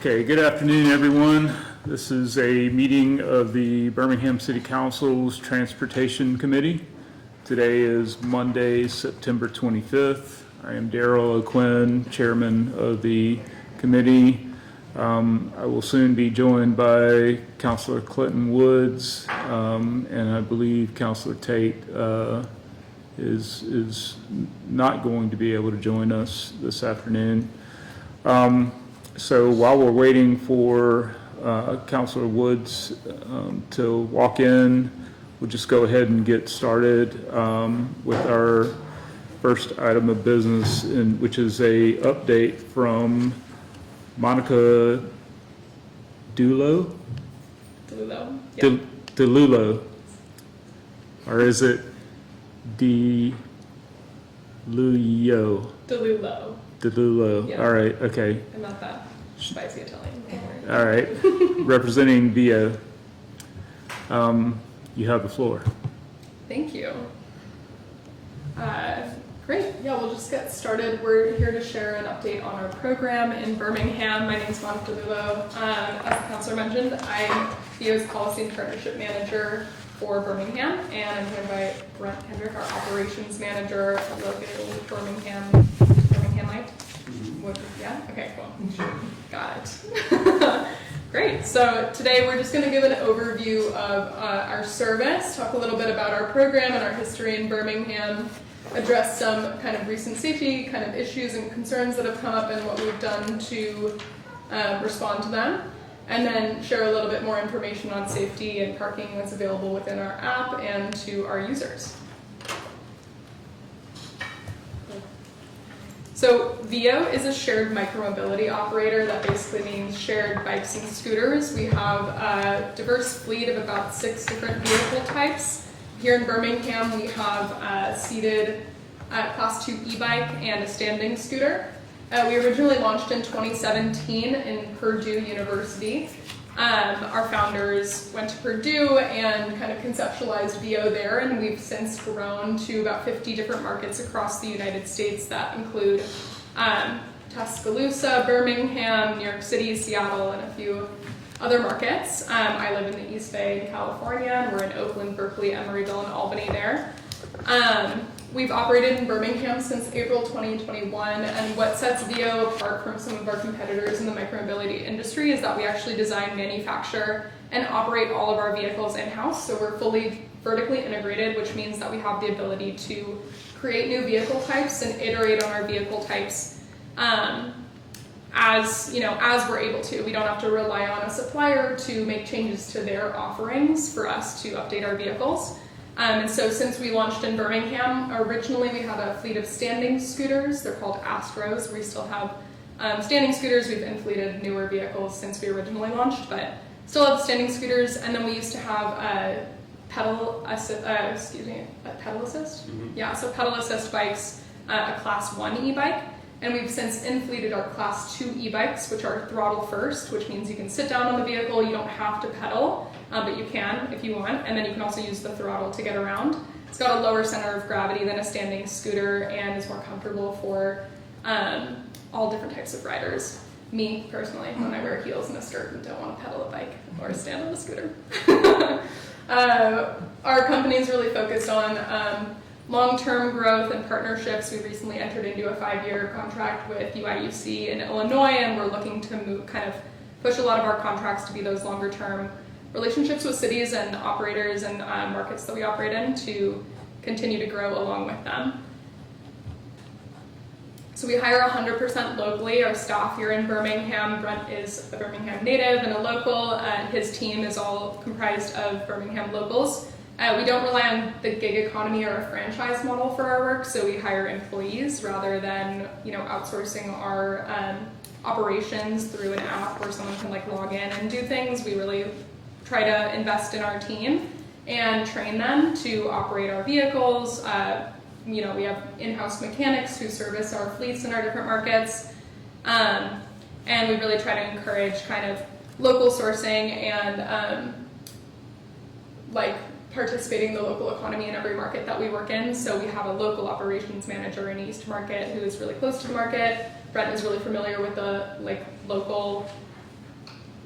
Okay, good afternoon, everyone. This is a meeting of the Birmingham City Council's Transportation Committee. Today is Monday, September 25th. I am Darrell O'Quinn, Chairman of the committee. I will soon be joined by Councilor Clinton Woods, and I believe Councilor Tate is not going to be able to join us this afternoon. So while we're waiting for Councilor Woods to walk in, we'll just go ahead and get started with our first item of business, which is a update from Monica DeLullo? DeLullo. Yep. DeLullo. Or is it DeLullo? DeLullo. DeLullo. Yeah. All right. Okay. I'm not that spicy Italian. All right. Representing VIA. You have the floor. Thank you. Great. Yeah, we'll just get started. We're here to share an update on our program in Birmingham. My name is Monica DeLullo. As the counselor mentioned, I'm VIA's Policy and Partnership Manager for Birmingham, and I'm joined by Brent Hendrick, our Operations Manager, located in Birminghamite. Yeah? Okay, cool. Got it. Great. So today we're just going to give an overview of our service, talk a little bit about our program and our history in Birmingham, address some kind of recent safety kind of issues and concerns that have come up and what we've done to respond to them, and then share a little bit more information on safety and parking that's available within our app and to our users. So VIO is a shared micromobility operator. That basically means shared bikes and scooters. We have a diverse fleet of about 6 different vehicle types. Here in Birmingham, we have a seated Class 2 e-bike and a standing scooter. We originally launched in 2017 in Purdue University. Our founders went to Purdue and kind of conceptualized VIO there, and we've since grown to about 50 different markets across the United States that include Tuscaloosa, Birmingham, New York City, Seattle, and a few other markets. I live in the East Bay in California, and we're in Oakland, Berkeley, Emeryville, and Albany there. We've operated in Birmingham since April 2021, and what sets VIO apart from some of our competitors in the micromobility industry is that we actually design, manufacture, and operate all of our vehicles in-house. So we're fully vertically integrated, which means that we have the ability to create new vehicle types and iterate on our vehicle types as we're able to. We don't have to rely on a supplier to make changes to their offerings for us to update our vehicles. And so since we launched in Birmingham, originally we had a fleet of standing scooters. They're called Astros. We still have standing scooters. We've inflated newer vehicles since we originally launched, but still have standing scooters. And then we used to have a pedal assist. Mm-hmm. Yeah, so pedal assist bikes, a Class 1 e-bike. And we've since inflated our Class 2 e-bikes, which are throttle first, which means you can sit down on the vehicle, you don't have to pedal, but you can if you want, and then you can also use the throttle to get around. It's got a lower center of gravity than a standing scooter and is more comfortable for all different types of riders. Me, personally, when I wear heels and a skirt and don't want to pedal a bike or stand on a scooter. Our company is really focused on long-term growth and partnerships. We recently entered into a 5-year contract with UIUC in Illinois, and we're looking to push a lot of our contracts to be those longer-term relationships with cities and operators and markets that we operate in to continue to grow along with them. So we hire 100% locally. Our staff here in Birmingham, Brent is a Birmingham native and a local, and his team is all comprised of Birmingham locals. We don't rely on the gig economy or a franchise model for our work, so we hire employees rather than outsourcing our operations through an app where someone can log in and do things. We really try to invest in our team and train them to operate our vehicles. We have in-house mechanics who service our fleets in our different markets, and we really try to encourage kind of local sourcing and participating in the local economy in every market that we work in. So we have a local operations manager in East Market who is really close to the market. Brent is really familiar with the local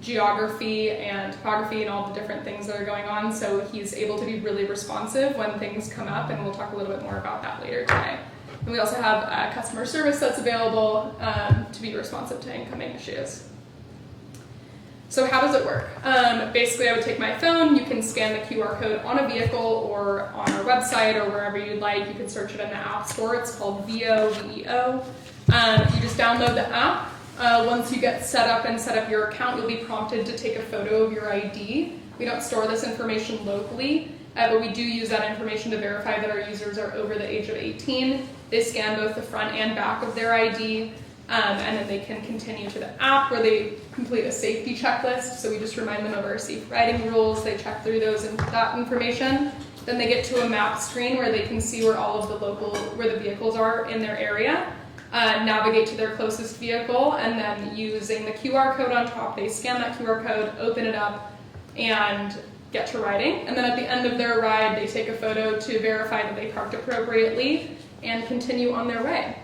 geography and topography and all the different things that are going on. So he's able to be really responsive when things come up, and we'll talk a little bit more about that later today. And we also have customer service that's available to be responsive to incoming issues. So how does it work? Basically, I would take my phone. You can scan the QR code on a vehicle or on our website or wherever you'd like. You can search it in the App Store. It's called VEO, V-E-O. You just download the app. Once you get set up and set up your account, you'll be prompted to take a photo of your ID. We don't store this information locally, but we do use that information to verify that our users are over the age of 18. They scan both the front and back of their ID. And then they can continue to the app where they complete a safety checklist. So we just remind them of our safe riding rules. They check through those and that information. Then they get to a map screen where they can see where all of where the vehicles are in their area, navigate to their closest vehicle, and then using the QR code on top, they scan that QR code, open it up, and get to riding. And then at the end of their ride, they take a photo to verify that they parked appropriately and continue on their way.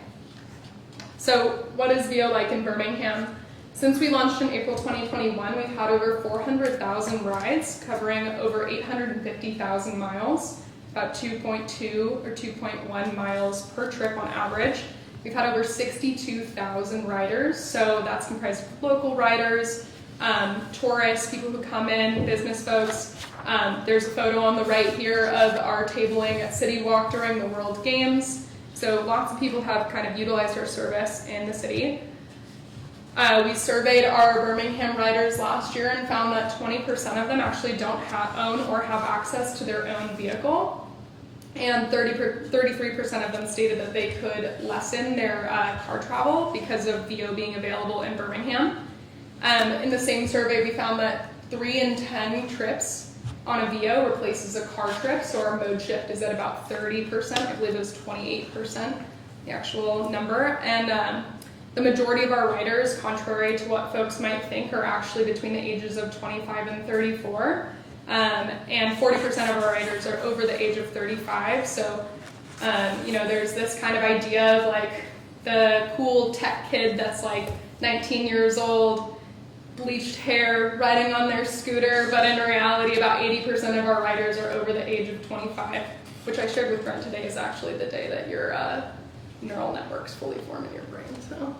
So what is VEO like in Birmingham? Since we launched in April 2021, we've had over 400,000 rides covering over 850,000 miles, about 2.2 or 2.1 miles per trip on average. We've had over 62,000 riders, so that's comprised of local riders, tourists, people who come in, business folks. There's a photo on the right here of our tabling at City Walk during the World Games. So lots of people have kind of utilized our service in the city. We surveyed our Birmingham riders last year and found that 20% of them actually don't own or have access to their own vehicle. And 33% of them stated that they could lessen their car travel because of VEO being available in Birmingham. In the same survey, we found that 3 in 10 trips on a VEO replaces a car trip, so our mode shift is at about 30%. I believe it was 28%, the actual number. And the majority of our riders, contrary to what folks might think, are actually between the ages of 25 and 34. And 40% of our riders are over the age of 35. So, there's this kind of idea of like the cool tech kid that's like 19 years old, bleached hair, riding on their scooter, but in reality about 80% of our riders are over the age of 25, which I shared with Brent today is actually the day that your neural networks fully form in your brain, so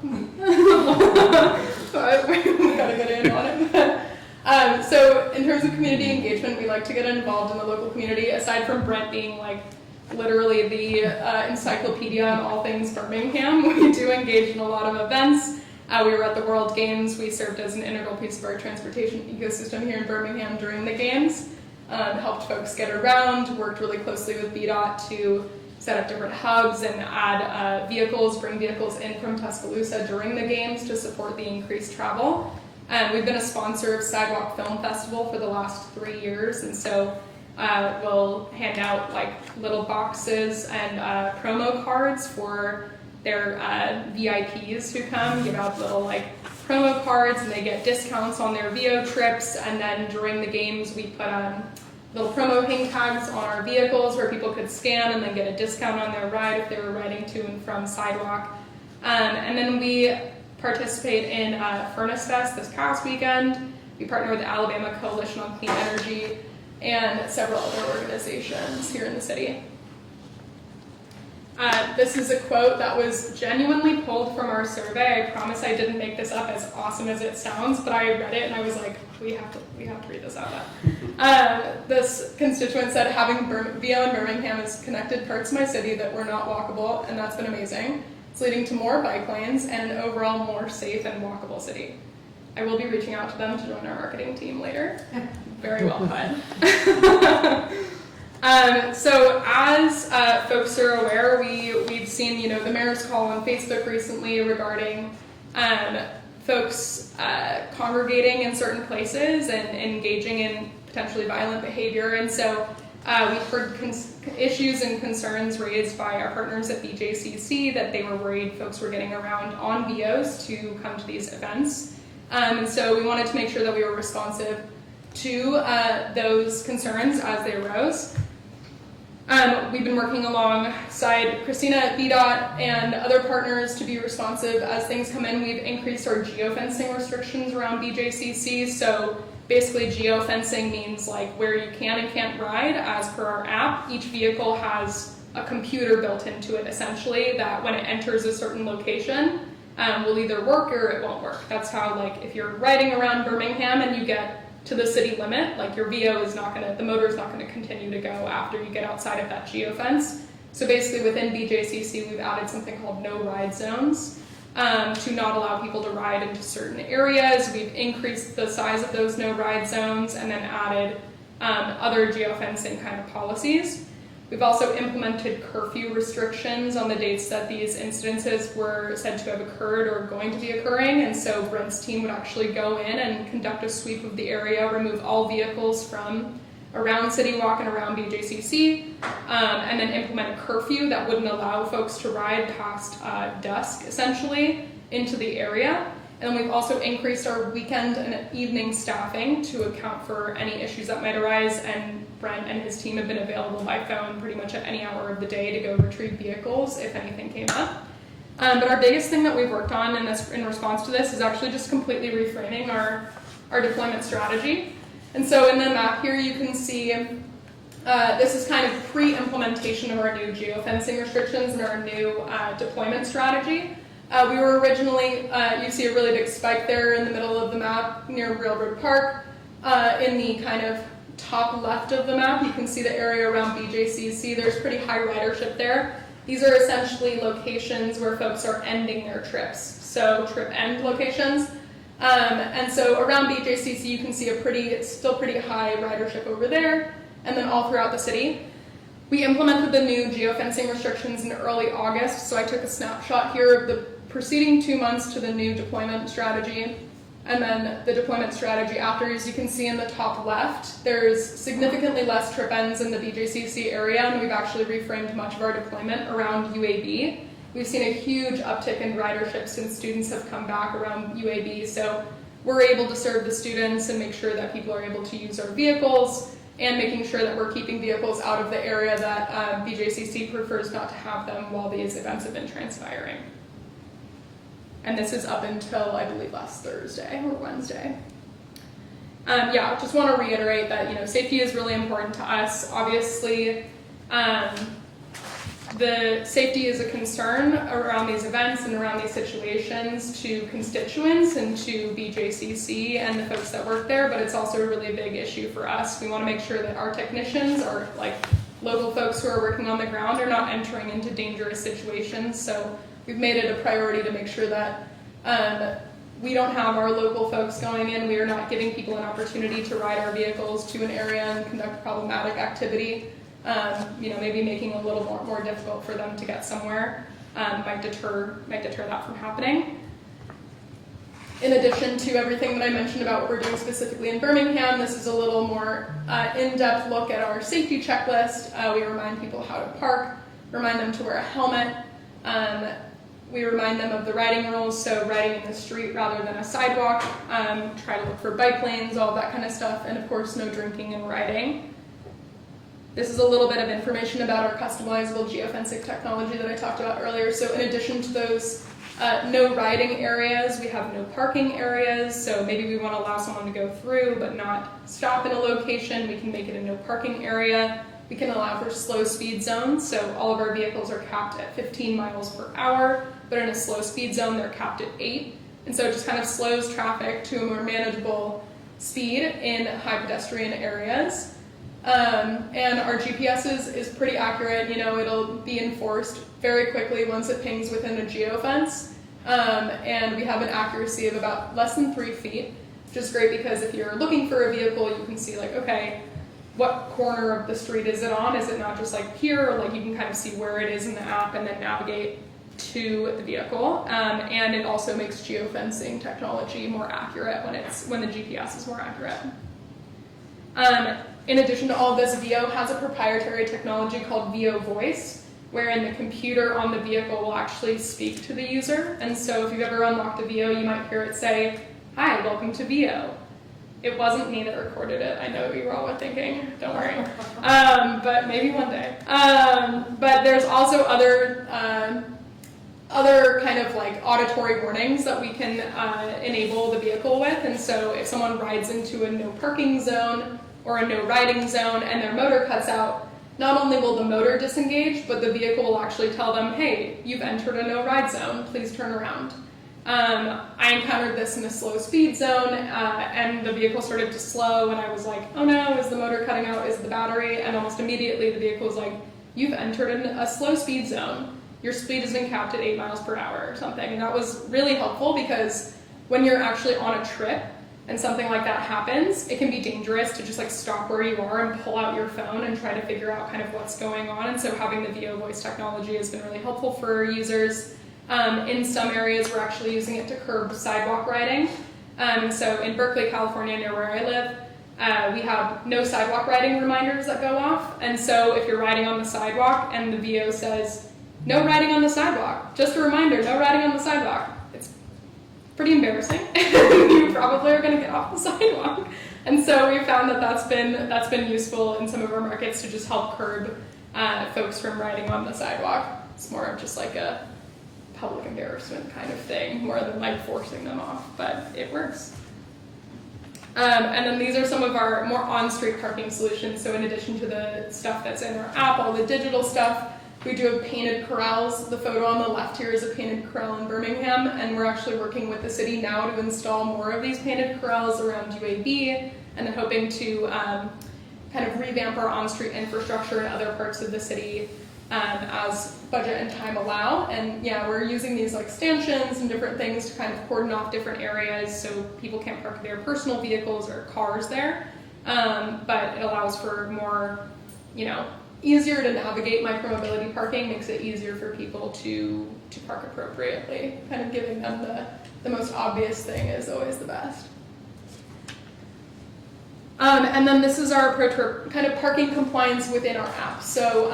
we gotta get in on it. So in terms of community engagement, we like to get involved in the local community. Aside from Brent being like literally the encyclopedia on all things Birmingham, we do engage in a lot of events. We were at the World Games. We served as an integral piece of our transportation ecosystem here in Birmingham during the games. Helped folks get around, worked really closely with BDOT to set up different hubs and add bring vehicles in from Tuscaloosa during the games to support the increased travel. We've been a sponsor of Sidewalk Film Festival for the last 3 years, and so we'll hand out like little boxes and promo cards for their VIPs who come, give out little like promo cards, and they get discounts on their VEO trips. And then during the games, we put little promo hang tags on our vehicles where people could scan and then get a discount on their ride if they were riding to and from Sidewalk. And then we participate in Furnace Fest this past weekend. We partner with the Alabama Coalition on Clean Energy and several other organizations here in the city. This is a quote that was genuinely pulled from our survey. I promise I didn't make this up, as awesome as it sounds, but I read it and I was like, we have to read this out loud. This constituent said, having VEO in Birmingham has connected parts of my city that were not walkable, and that's been amazing. It's leading to more bike lanes and an overall more safe and walkable city. I will be reaching out to them to join our marketing team later. Very well put. So as folks are aware, we've seen the mayor's call on Facebook recently regarding folks congregating in certain places and engaging in potentially violent behavior. And so we've heard issues and concerns raised by our partners at BJCC that they were worried folks were getting around on VEOs to come to these events. And so we wanted to make sure that we were responsive to those concerns as they arose. We've been working alongside Christina at VDOT and other partners to be responsive as things come in. We've increased our geofencing restrictions around BJCC. So basically geofencing means like where you can and can't ride. As per our app, each vehicle has a computer built into it essentially that when it enters a certain location will either work or it won't work. That's how, like, if you're riding around Birmingham and you get to the city limit, like your VO is not gonna, the motor is not gonna continue to go after you get outside of that geofence. So basically within BJCC, we've added something called no ride zones to not allow people to ride into certain areas. We've increased the size of those no ride zones and then added other geofencing kind of policies. We've also implemented curfew restrictions on the dates that these incidences were said to have occurred or going to be occurring, and so Brent's team would actually go in and conduct a sweep of the area, remove all vehicles from around City Walk and around BJCC, and then implement a curfew that wouldn't allow folks to ride past dusk, essentially, into the area. And then we've also increased our weekend and evening staffing to account for any issues that might arise, and Brent and his team have been available by phone pretty much at any hour of the day to go retrieve vehicles if anything came up. But our biggest thing that we've worked on in response to this is actually just completely reframing our deployment strategy. And so in the map here you can see this is kind of pre-implementation of our new geofencing restrictions and our new deployment strategy. We were originally, you see a really big spike there in the middle of the map near Railroad Park. In the kind of top left of the map, you can see the area around BJCC. There's pretty high ridership there. These are essentially locations where folks are ending their trips, so trip end locations. And so around BJCC, you can see still pretty high ridership over there, and then all throughout the city. We implemented the new geofencing restrictions in early August, so I took a snapshot here of the preceding 2 months to the new deployment strategy, and then the deployment strategy after. As you can see in the top left, there's significantly less trip ends in the BJCC area, and we've actually reframed much of our deployment around UAB. We've seen a huge uptick in ridership since students have come back around UAB, so we're able to serve the students and make sure that people are able to use our vehicles, and making sure that we're keeping vehicles out of the area that BJCC prefers not to have them while these events have been transpiring. And this is up until, I believe, last Thursday or Wednesday. Yeah, just want to reiterate that, safety is really important to us. Obviously, the safety is a concern around these events and around these situations to constituents and to BJCC and the folks that work there, but it's also a really big issue for us. We want to make sure that our technicians, or like local folks who are working on the ground, are not entering into dangerous situations. So we've made it a priority to make sure that we don't have our local folks going in. We are not giving people an opportunity to ride our vehicles to an area and conduct problematic activity. Maybe making it a little more difficult for them to get somewhere might deter that from happening. In addition to everything that I mentioned about what we're doing specifically in Birmingham, this is a little more in-depth look at our safety checklist. We remind people how to park, remind them to wear a helmet. We remind them of the riding rules, so riding in the street rather than a sidewalk. Try to look for bike lanes, all of that kind of stuff, and of course no drinking and riding. This is a little bit of information about our customizable geofencing technology that I talked about earlier. So in addition to those no riding areas, we have no parking areas. So maybe we want to allow someone to go through but not stop in a location. We can make it a no parking area. We can allow for slow speed zones. So all of our vehicles are capped at 15 miles per hour, but in a slow speed zone, they're capped at 8. And so it just kind of slows traffic to a more manageable speed in high pedestrian areas. And our GPS is pretty accurate. It'll be enforced very quickly once it pings within a geofence. And we have an accuracy of about less than 3 feet, which is great because if you're looking for a vehicle, you can see okay, what corner of the street is it on? Is it not just here? You can kind of see where it is in the app and then navigate to the vehicle. And it also makes geofencing technology more accurate when the GPS is more accurate. In addition to all of this, VIO has a proprietary technology called VIO Voice, wherein the computer on the vehicle will actually speak to the user. And so if you've ever unlocked a VIO, you might hear it say, "Hi, welcome to VIO." It wasn't me that recorded it. I know you all were thinking, don't worry. But maybe one day. But there's also other kind of like auditory warnings that we can enable the vehicle with. And so if someone rides into a no parking zone or a no riding zone and their motor cuts out, not only will the motor disengage, but the vehicle will actually tell them, hey, you've entered a no ride zone, please turn around. I encountered this in a slow speed zone, and the vehicle started to slow, and I was like, oh no, is the motor cutting out, is the battery? And almost immediately the vehicle was like, you've entered a slow speed zone. Your speed has been capped at 8 miles per hour or something. And that was really helpful because when you're actually on a trip and something like that happens, it can be dangerous to just like stop where you are and pull out your phone and try to figure out kind of what's going on. And so having the VO voice technology has been really helpful for users. In some areas, we're actually using it to curb sidewalk riding. So in Berkeley, California, near where I live, we have no sidewalk riding reminders that go off. And so if you're riding on the sidewalk and the VO says, no riding on the sidewalk, just a reminder, no riding on the sidewalk, it's pretty embarrassing. You probably are going to get off the sidewalk. And so we found that that's been useful in some of our markets to just help curb folks from riding on the sidewalk. It's more of just like a public embarrassment kind of thing, more than like forcing them off, but it works. And then these are some of our more on-street parking solutions. So in addition to the stuff that's in our app, all the digital stuff, we do have painted corrals. The photo on the left here is a painted corral in Birmingham, and we're actually working with the city now to install more of these painted corrals around UAB, and then hoping to kind of revamp our on-street infrastructure in other parts of the city as budget and time allow. And yeah, we're using these like stanchions and different things to kind of cordon off different areas so people can't park their personal vehicles or cars there. But it allows for more, easier to navigate micromobility parking, makes it easier for people to park appropriately. Kind of giving them the most obvious thing is always the best. And then this is our approach for kind of parking compliance within our app. So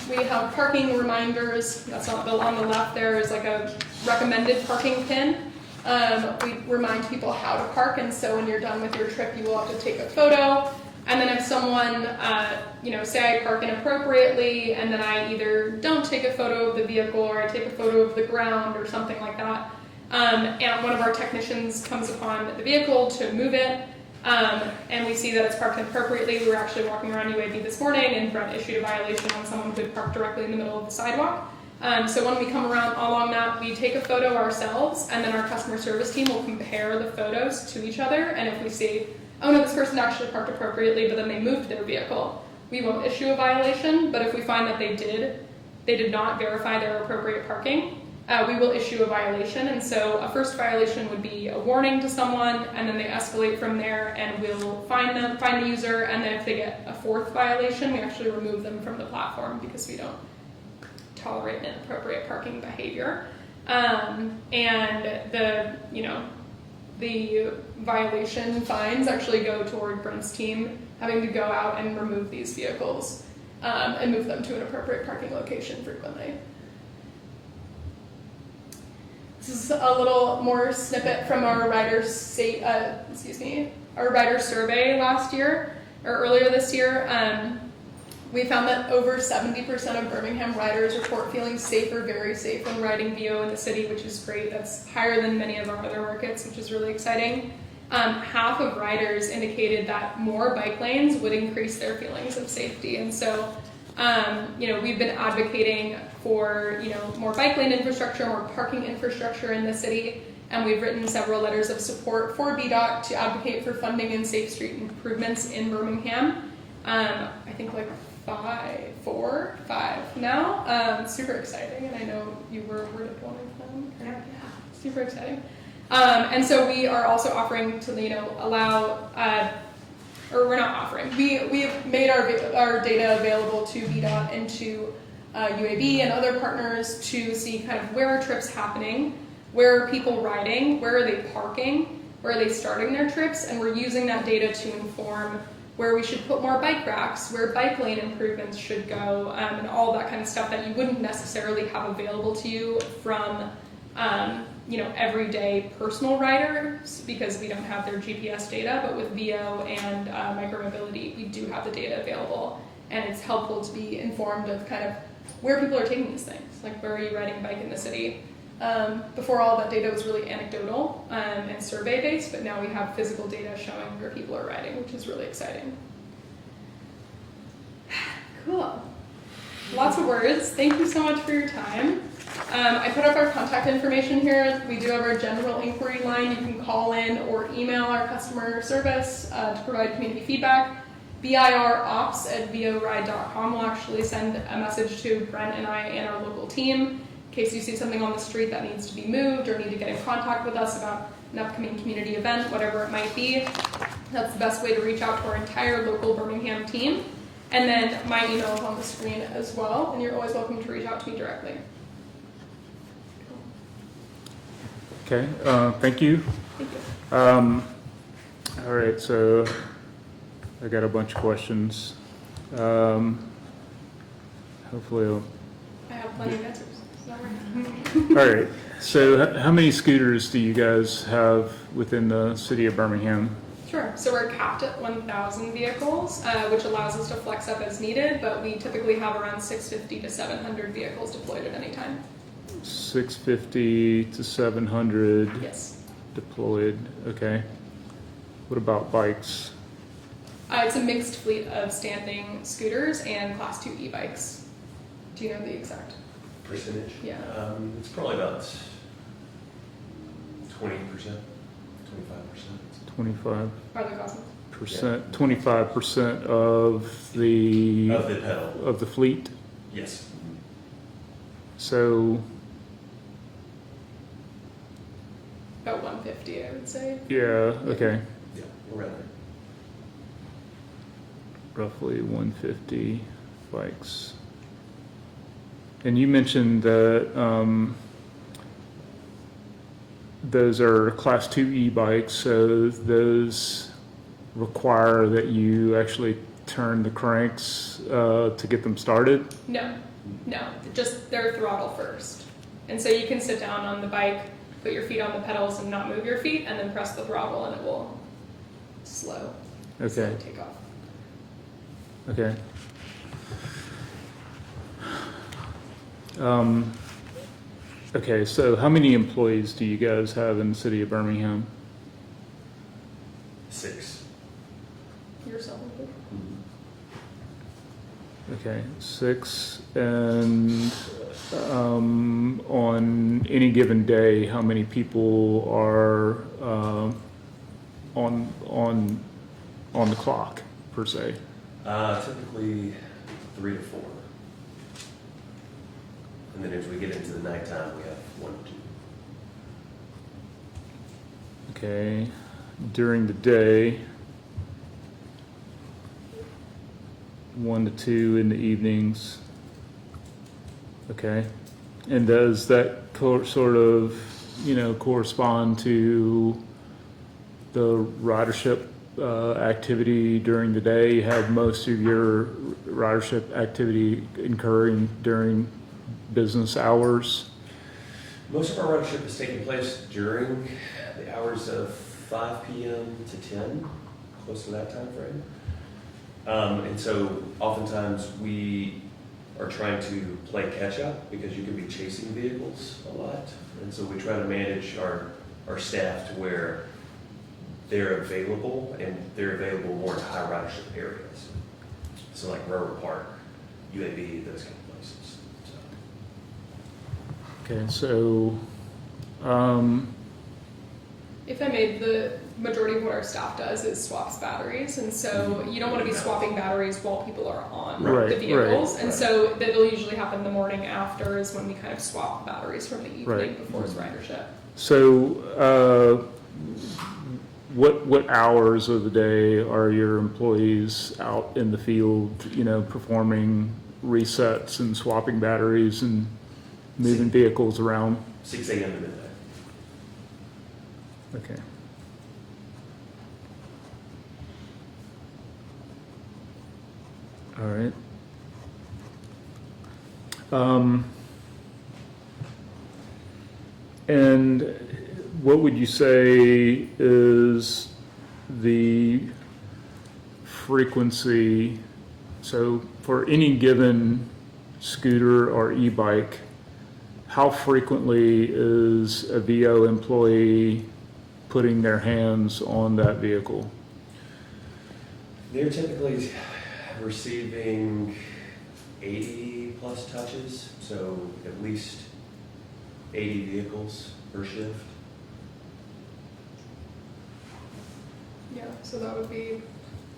we have parking reminders. That's on the left there is like a recommended parking pin. We remind people how to park, and so when you're done with your trip, you will have to take a photo. And then if someone, say I park inappropriately, and then I either don't take a photo of the vehicle or I take a photo of the ground or something like that, and one of our technicians comes upon the vehicle to move it, and we see that it's parked inappropriately. We were actually walking around UAB this morning, and Brent issued a violation on someone who had parked directly in the middle of the sidewalk. So when we come around along that, we take a photo ourselves, and then our customer service team will compare the photos to each other, and if we see, oh no, this person actually parked appropriately, but then they moved their vehicle, we won't issue a violation. But if we find that they did not verify their appropriate parking, we will issue a violation. And so a first violation would be a warning to someone, and then they escalate from there, and we'll find the user, and then if they get a fourth violation, we actually remove them from the platform because we don't tolerate inappropriate parking behavior. And the violation fines actually go toward Brent's team having to go out and remove these vehicles and move them to an appropriate parking location frequently. This is a little more snippet from our rider survey last year, or earlier this year. We found that over 70% of Birmingham riders report feeling safe or very safe when riding VO in the city, which is great. That's higher than many of our other markets, which is really exciting. Half of riders indicated that more bike lanes would increase their feelings of safety. And so, we've been advocating for, more bike lane infrastructure, more parking infrastructure in the city. And we've written several letters of support for BDOT to advocate for funding and safe street improvements in Birmingham. I think like 5 now. Super exciting, and I know you were awarded one of them. Yeah, super exciting. And so we are also offering to, allow, or we're not offering. We have made our data available to BDOT and to UAB and other partners to see kind of where are trips happening, where are people riding, where are they parking, where are they starting their trips, and we're using that data to inform where we should put more bike racks, where bike lane improvements should go, and all that kind of stuff that you wouldn't necessarily have available to you from everyday personal riders because we don't have their GPS data, but with VO and micromobility, we do have the data available, and it's helpful to be informed of kind of where people are taking these things, like where are you riding a bike in the city. Before, all that data was really anecdotal and survey-based, but now we have physical data showing where people are riding, which is really exciting. Cool. Lots of words. Thank you so much for your time. I put up our contact information here. We do have our general inquiry line. You can call in or email our customer service to provide community feedback. birops@voride.com will actually send a message to Brent and I and our local team in case you see something on the street that needs to be moved or need to get in contact with us about an upcoming community event, whatever it might be. That's the best way to reach out to our entire local Birmingham team. And then my email is on the screen as well, and you're always welcome to reach out to me directly. Okay, thank you. Thank you. All right, so I got a bunch of questions. Hopefully, I have plenty of answers. So all right. So, how many scooters do you guys have within the city of Birmingham? Sure. So we're capped at 1,000 vehicles, which allows us to flex up as needed, but we typically have around 650 to 700 vehicles deployed at any time. 650 to 700 Yes. deployed. Okay. What about bikes? It's a mixed fleet of standing scooters and Class 2 e-bikes. Do you know the exact percentage? Yeah. It's probably about 20%, 25%. 25%. Are they cosmos? 25% of the Of the pedal. of the fleet. Yes. So About 150, I would say. yeah, okay, Yeah, around there. roughly 150 bikes. And you mentioned that those are Class 2 e-bikes, so those require that you actually turn the cranks to get them started? No, just their throttle first. And so you can sit down on the bike, put your feet on the pedals and not move your feet, and then press the throttle and it will slowly take off. Okay. Okay, so how many employees do you guys have in the city of Birmingham? 6. Yourself. Okay, 6. And on any given day, how many people are on the clock per se? Typically 3 to 4. And then as we get into the nighttime, we have 1 to 2. Okay, during the day, 1 to 2 in the evenings. Okay, and does that sort of, correspond to the ridership activity during the day? You have most of your ridership activity occurring during business hours? Most of our ridership is taking place during the hours of 5 p.m. to 10, close to that time frame. And so oftentimes we are trying to play catch up because you can be chasing vehicles a lot. And so we try to manage our staff to where they're available, and they're available more in high ridership areas. So like Railroad Park, UAB, those kind of places. Okay, so, If I may, the majority of what our staff does is swaps batteries, and so you don't want to be swapping batteries while people are on Right, the vehicles, right, and right. so that'll usually happen the morning after is when we kind of swap batteries from the evening Right. before it's ridership. so, what hours of the day are your employees out in the field, performing resets and swapping batteries and moving vehicles around? 6 a.m. to midnight. Okay. All right. And what would you say is the frequency? So for any given scooter or e-bike, how frequently is a VO employee putting their hands on that vehicle? They're typically receiving 80 plus touches, so at least 80 vehicles per shift. Yeah, so that would be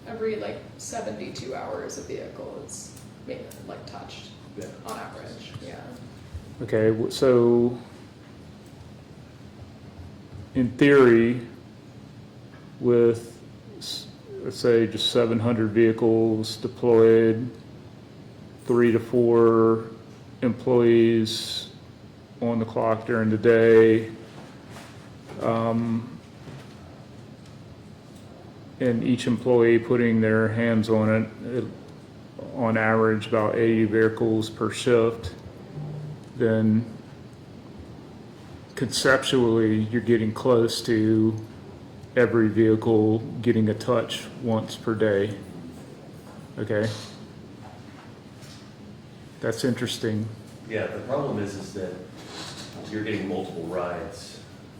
every like 72 hours a vehicle is being like touched Yeah. on average. Yeah. Okay, so in theory, with, let's say, just 700 vehicles deployed, 3 to 4 employees on the clock during the day, and each employee putting their hands on it, on average about 80 vehicles per shift, then conceptually you're getting close to every vehicle getting a touch once per day. Okay? That's interesting. Yeah, the problem is that you're getting multiple rides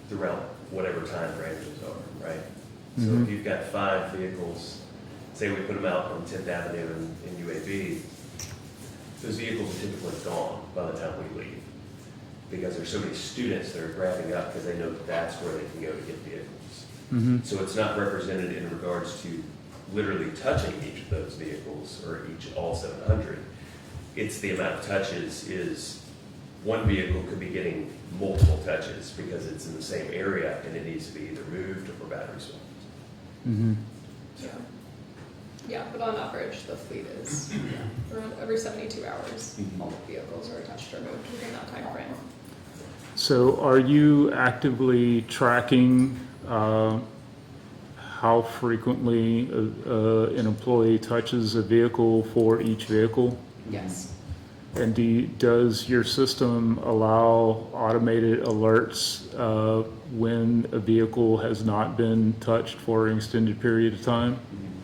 throughout whatever time frame those are, right? So Mhm. if you've got 5 vehicles, say we put them out on 10th Avenue in UAB, those vehicles are typically gone by the time we leave. Because there's so many students that are grabbing up because they know that's where they can go to get vehicles. Mm-hmm. So it's not represented in regards to literally touching each of those vehicles or all 700. It's the amount of touches is one vehicle could be getting multiple touches because it's in the same area and it needs to be either moved or battery swapped. Mm-hmm. Yeah. Yeah, but on average, the fleet is around every 72 hours, all the vehicles are touched or moved within that time frame. So are you actively tracking how frequently an employee touches a vehicle for each vehicle? Yes. And does your system allow automated alerts when a vehicle has not been touched for an extended period of time?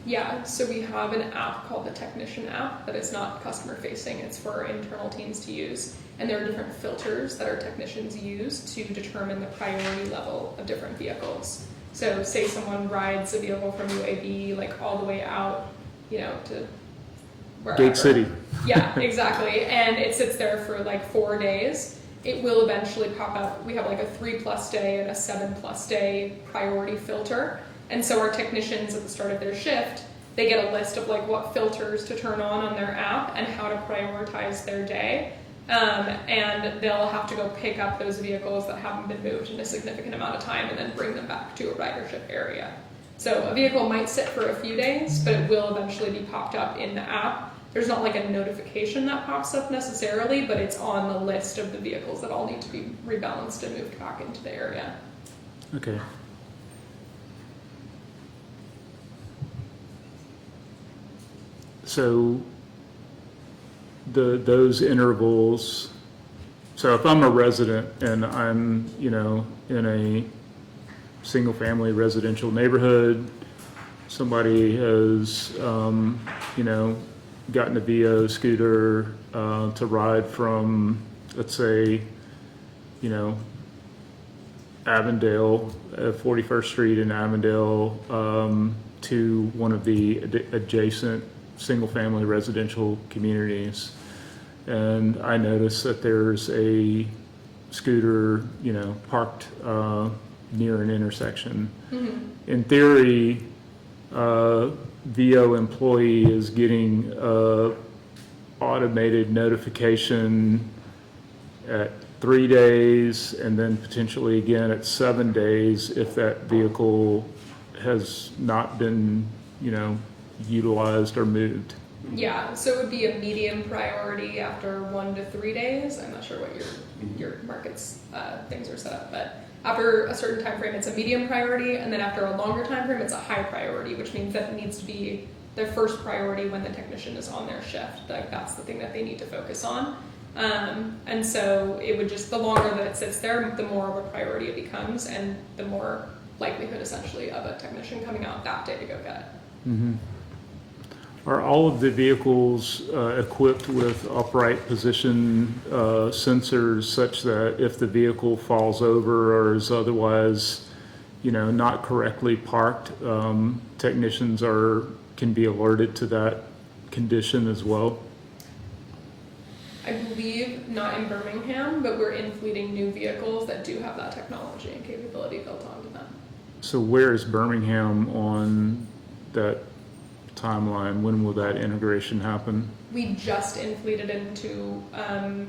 Yeah, so we have an app called the Technician app that is not customer facing, it's for our internal teams to use. And there are different filters that our technicians use to determine the priority level of different vehicles. So say someone rides a vehicle from UAB like all the way out, to wherever. Gate City. Yeah, exactly. And it sits there for like 4 days. It will eventually pop up. We have like a 3+ day and a 7+ day priority filter. And so our technicians at the start of their shift, they get a list of like what filters to turn on their app and how to prioritize their day. And they'll have to go pick up those vehicles that haven't been moved in a significant amount of time and then bring them back to a ridership area. So a vehicle might sit for a few days, but it will eventually be popped up in the app. There's not like a notification that pops up necessarily, but it's on the list of the vehicles that all need to be rebalanced and moved back into the area. Okay. So those intervals, so if I'm a resident and I'm, in a single family residential neighborhood, somebody has, gotten a VO scooter to ride from, let's say, Avondale, 41st Street in Avondale, to one of the adjacent single-family residential communities. And I notice that there's a scooter, parked near an intersection. Mm-hmm. In theory, VO employee is getting automated notification at 3 days and then potentially again at 7 days if that vehicle has not been, utilized or moved. Yeah, so it would be a medium priority after 1 to 3 days. I'm not sure what your market's things are set up, but after a certain time frame, it's a medium priority, and then after a longer time frame, it's a high priority, which means that it needs to be their first priority when the technician is on their shift. Like that's the thing that they need to focus on. And so it would just, the longer that it sits there, the more of a priority it becomes, and the more likelihood essentially of a technician coming out that day to go get it. Mhm. Are all of the vehicles equipped with upright position sensors such that if the vehicle falls over or is otherwise, not correctly parked, technicians can be alerted to that condition as well? I believe not in Birmingham, but we're infleeting new vehicles that do have that technology and capability built onto them. So where is Birmingham on that timeline? When will that integration happen? We just infleeted into, I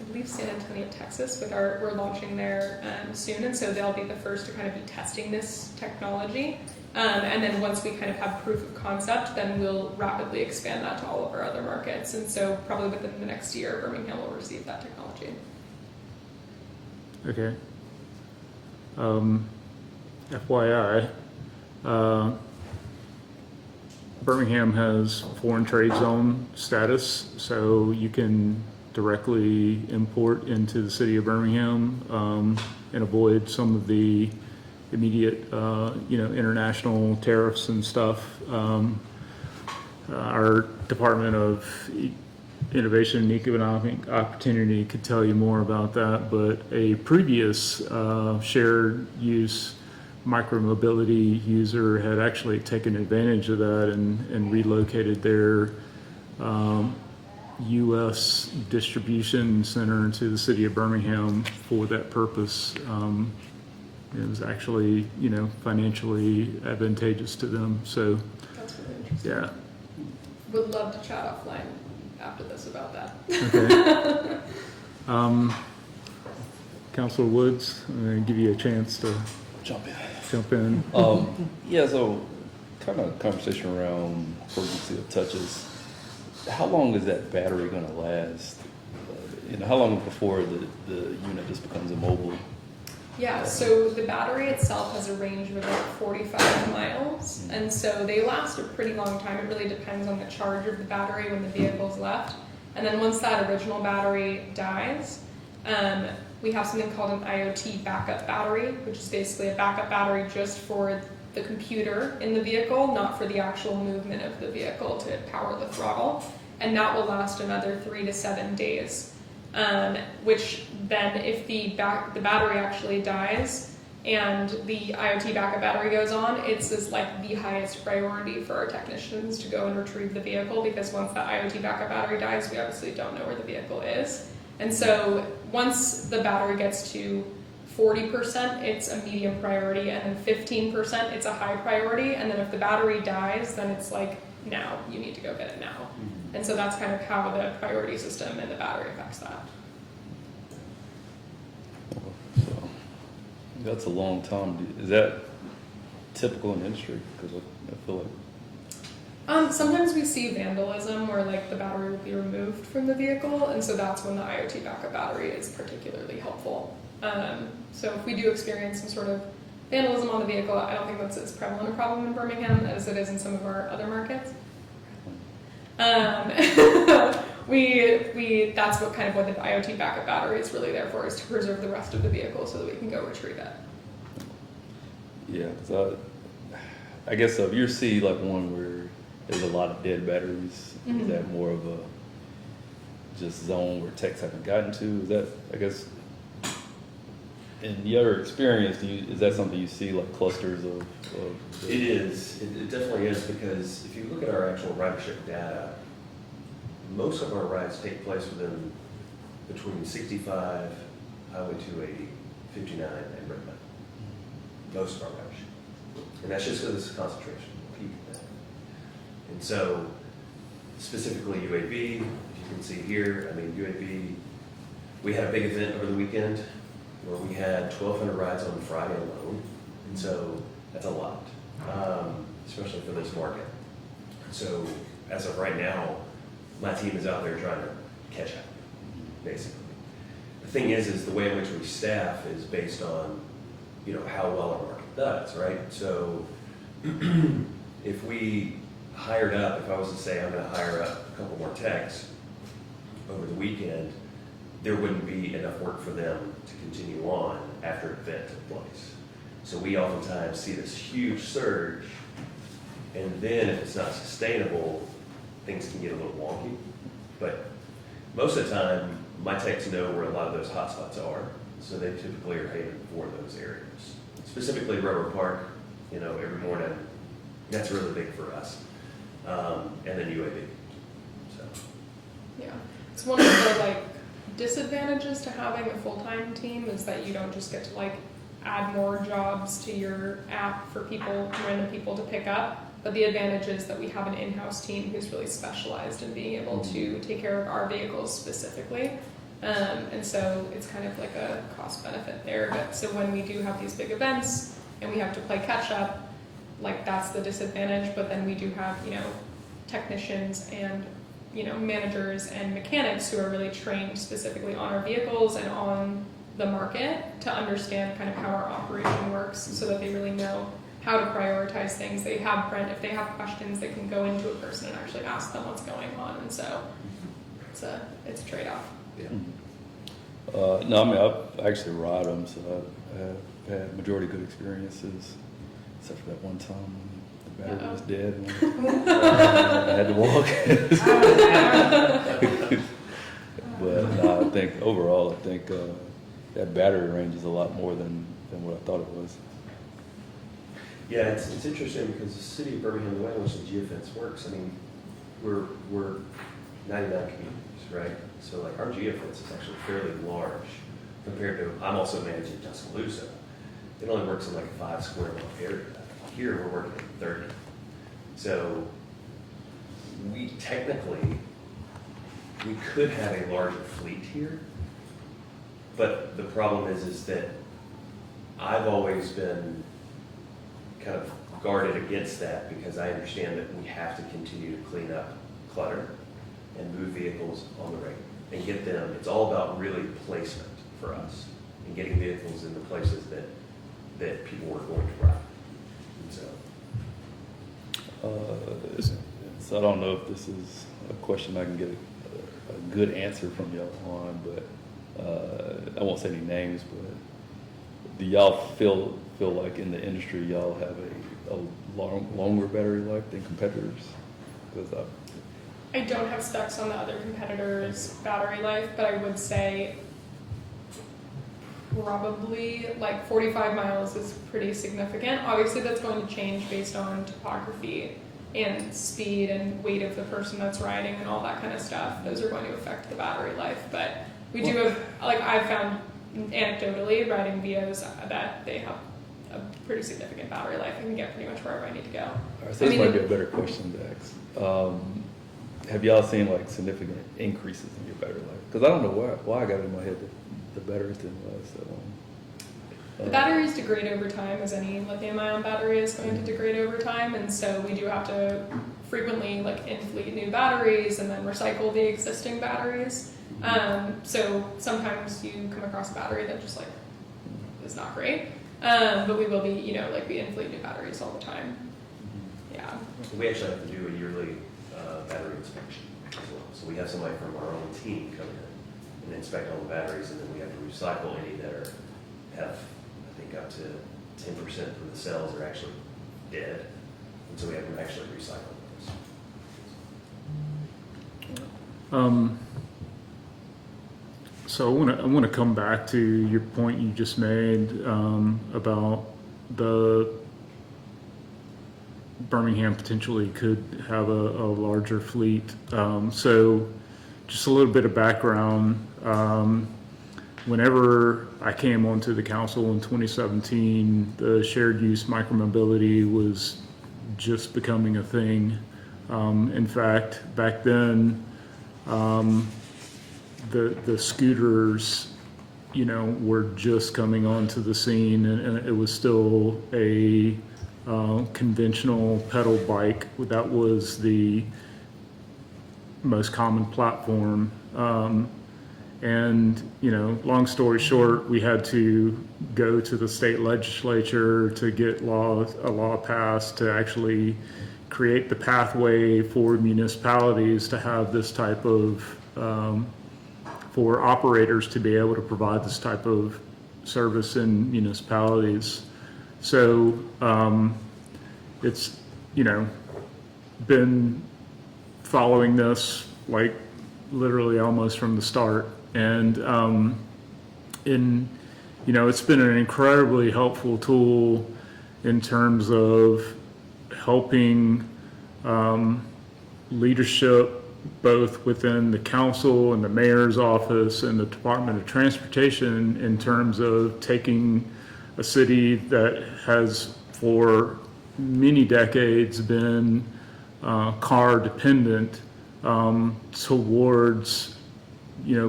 believe, San Antonio, Texas. We're launching there soon, and so they'll be the first to kind of be testing this technology. And then once we kind of have proof of concept, then we'll rapidly expand that to all of our other markets. And so probably within the next year, Birmingham will receive that technology. Okay. FYI, Birmingham has foreign trade zone status, so you can directly import into the city of Birmingham and avoid some of the immediate, international tariffs and stuff. Our Department of Innovation and Economic Opportunity could tell you more about that, but a previous shared use micromobility user had actually taken advantage of that and relocated their U.S. distribution center to the city of Birmingham for that purpose. It was actually, financially advantageous to them. So, That's really interesting. yeah. Would love to chat offline after this about that. Okay. Councilor Woods, I'm going to give you a chance to Jump in. jump in. Yeah, so kind of conversation around potency of touches. How long is that battery going to last? How long before the unit just becomes immobile? Yeah, so the battery itself has a range of about 45 miles, and so they last a pretty long time. It really depends on the charge of the battery when the vehicle's left. And then once that original battery dies, we have something called an IoT backup battery, which is basically a backup battery just for the computer in the vehicle, not for the actual movement of the vehicle to power the throttle. And that will last another 3 to 7 days. Which then, if the battery actually dies and the IoT backup battery goes on, it's like the highest priority for our technicians to go and retrieve the vehicle, because once that IoT backup battery dies, we obviously don't know where the vehicle is. And so once the battery gets to 40%, it's a medium priority, and then 15%, it's a high priority. And then if the battery dies, then it's like, now, you need to go get it now. And so that's kind of how the priority system and the battery affects that. So that's a long time. Is that typical in the industry? Because I feel like Sometimes we see vandalism where like the battery will be removed from the vehicle, and so that's when the IoT backup battery is particularly helpful. So if we do experience some sort of vandalism on the vehicle, I don't think that's as prevalent a problem in Birmingham as it is in some of our other markets. That's what the IoT backup battery is really there for, is to preserve the rest of the vehicle so that we can go retrieve it. Yeah, so I guess so if you see like one where there's a lot of dead batteries, is that more of a just zone where techs haven't gotten to? Is that, I guess, in your experience, is that something you see like clusters of It is. It definitely is, because if you look at our actual ridership data, most of our rides take place between 65, Highway 280, 59, and Redmond. Most of our ridership. And that's just because it's a concentration of people. And so, specifically UAB, if you can see here, UAB, we had a big event over the weekend where we had 1,200 rides on Friday alone. And so, that's a lot, especially for this market. So, as of right now, my team is out there trying to catch up, basically. The thing is the way in which we staff is based on, how well our market does, right? So if we hired up, if I was to say I'm going to hire up a couple more techs, over the weekend, there wouldn't be enough work for them to continue on after an event took place. So we oftentimes see this huge surge, and then if it's not sustainable, things can get a little wonky. But most of the time, my techs know where a lot of those hotspots are, so they typically are headed for those areas. Specifically Rubber Park, every morning, that's really big for us. And then UAB. So. Yeah, it's one of the disadvantages to having a full-time team is that you don't just get to add more jobs to your app for random people to pick up. But the advantage is that we have an in-house team who's really specialized in being able to take care of our vehicles specifically. And so it's kind of like a cost benefit there. But so when we do have these big events and we have to play catch up, that's the disadvantage. But then we do have, technicians and, managers and mechanics who are really trained specifically on our vehicles and on the market to understand kind of how our operation works so that they really know how to prioritize things. If they have questions, they can go into a person and actually ask them what's going on. And so it's a trade-off. Yeah. No, I mean, I've actually ride them, so I've had majority good experiences, except for that one time when the battery was dead and I had to walk. But no, I think overall, that battery range is a lot more than what I thought it was. Yeah, it's interesting because the city of Birmingham, the way in which the geofence works, I mean, we're 99 communities, right? So our geofence is actually fairly large compared to, I'm also managing Tuscaloosa. It only works in a 5 square mile area. Here we're working in 30. So we could have a larger fleet here, but the problem is that I've always been kind of guarded against that because I understand that we have to continue to clean up clutter and move vehicles on the road and get them. It's all about really placement for us and getting vehicles in the places that people are going to ride. And so I don't know if this is a question I can get a good answer from y'all on, but I won't say any names, but do y'all feel like in the industry y'all have a longer battery life than competitors? Because I don't have specs on the other competitors' battery life, but I would say probably 45 miles is pretty significant. Obviously that's going to change based on topography and speed and weight of the person that's riding and all that kind of stuff. Those are going to affect the battery life, but we do have, I've found anecdotally riding Vios that they have a pretty significant battery life and can get pretty much wherever I need to go. all right, so this might be a better question to ask. Have y'all seen significant increases in your battery life? Because I don't know why I got it in my head that the batteries didn't last that long. The batteries degrade over time, as any lithium-ion battery is going to degrade over time, and so we do have to frequently in-fleet new batteries and then recycle the existing batteries. So sometimes you come across a battery that just is not great, but we will be, we in-fleet new batteries all the time. Yeah. we actually have to do a yearly battery inspection as well. So we have somebody from our own team come in and inspect all the batteries, and then we have to recycle any that have, I think, up to 10% of the cells are actually dead, and so we have to actually recycle those. So I want to come back to your point you just made about the Birmingham potentially could have a larger fleet. So just a little bit of background. Whenever I came onto the council in 2017, the shared use micromobility was just becoming a thing. In fact, back then, the scooters, were just coming onto the scene, and it was still a conventional pedal bike. That was the most common platform. And, long story short, we had to go to the state legislature to get a law passed to actually create the pathway for municipalities to have this type of for operators to be able to provide this type of service in municipalities. So it's, been following this like literally almost from the start. And it's been an incredibly helpful tool in terms of helping leadership both within the council and the mayor's office and the Department of Transportation in terms of taking a city that has for many decades been car dependent towards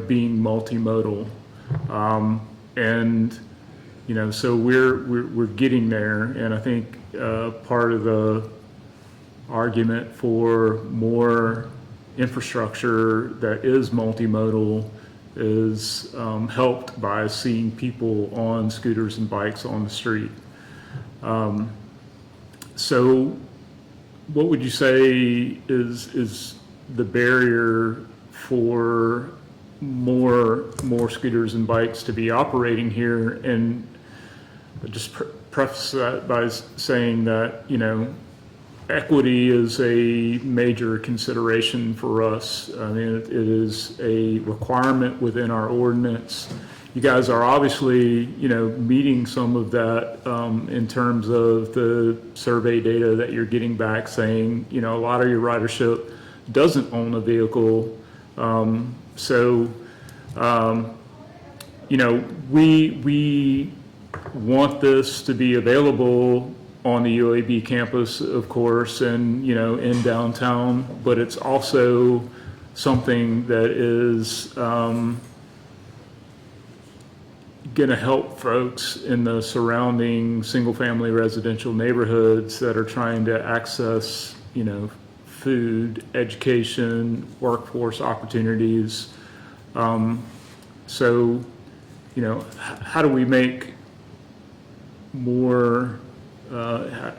being multimodal, and so we're getting there. And I think part of the argument for more infrastructure that is multimodal is helped by seeing people on scooters and bikes on the street. So what would you say is the barrier for more scooters and bikes to be operating here? And just preface that by saying that, equity is a major consideration for us. I mean, it is a requirement within our ordinance. You guys are obviously, meeting some of that in terms of the survey data that you're getting back saying, a lot of your ridership doesn't own a vehicle. We want this to be available on the UAB campus, of course, and, in downtown, but it's also something that is going to help folks in the surrounding single-family residential neighborhoods that are trying to access, food, education, workforce opportunities. How do we make more, how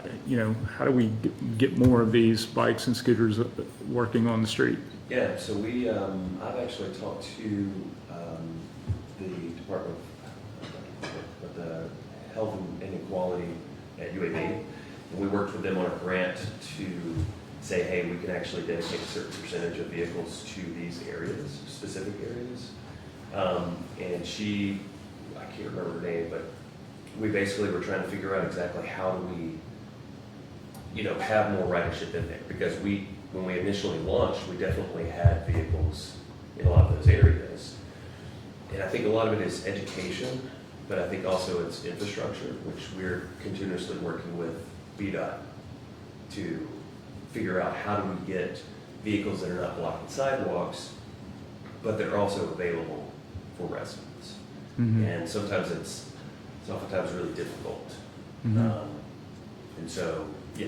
do we get more of these bikes and scooters working on the street? Yeah, so I've actually talked to the Department of the Health and Inequality at UAB, and we worked with them on a grant to say, hey, we can actually dedicate a certain percentage of vehicles to these areas, specific areas. And she, I can't remember her name, but we basically were trying to figure out exactly how do we, have more ridership in there, because when we initially launched, we definitely had vehicles in a lot of those areas. And I think a lot of it is education, but I think also it's infrastructure, which we're continuously working with VDOT to figure out how do we get vehicles that are not blocking sidewalks, but that are also available for residents. Mm-hmm. And sometimes it's oftentimes really difficult. Mm-hmm. And so, yeah,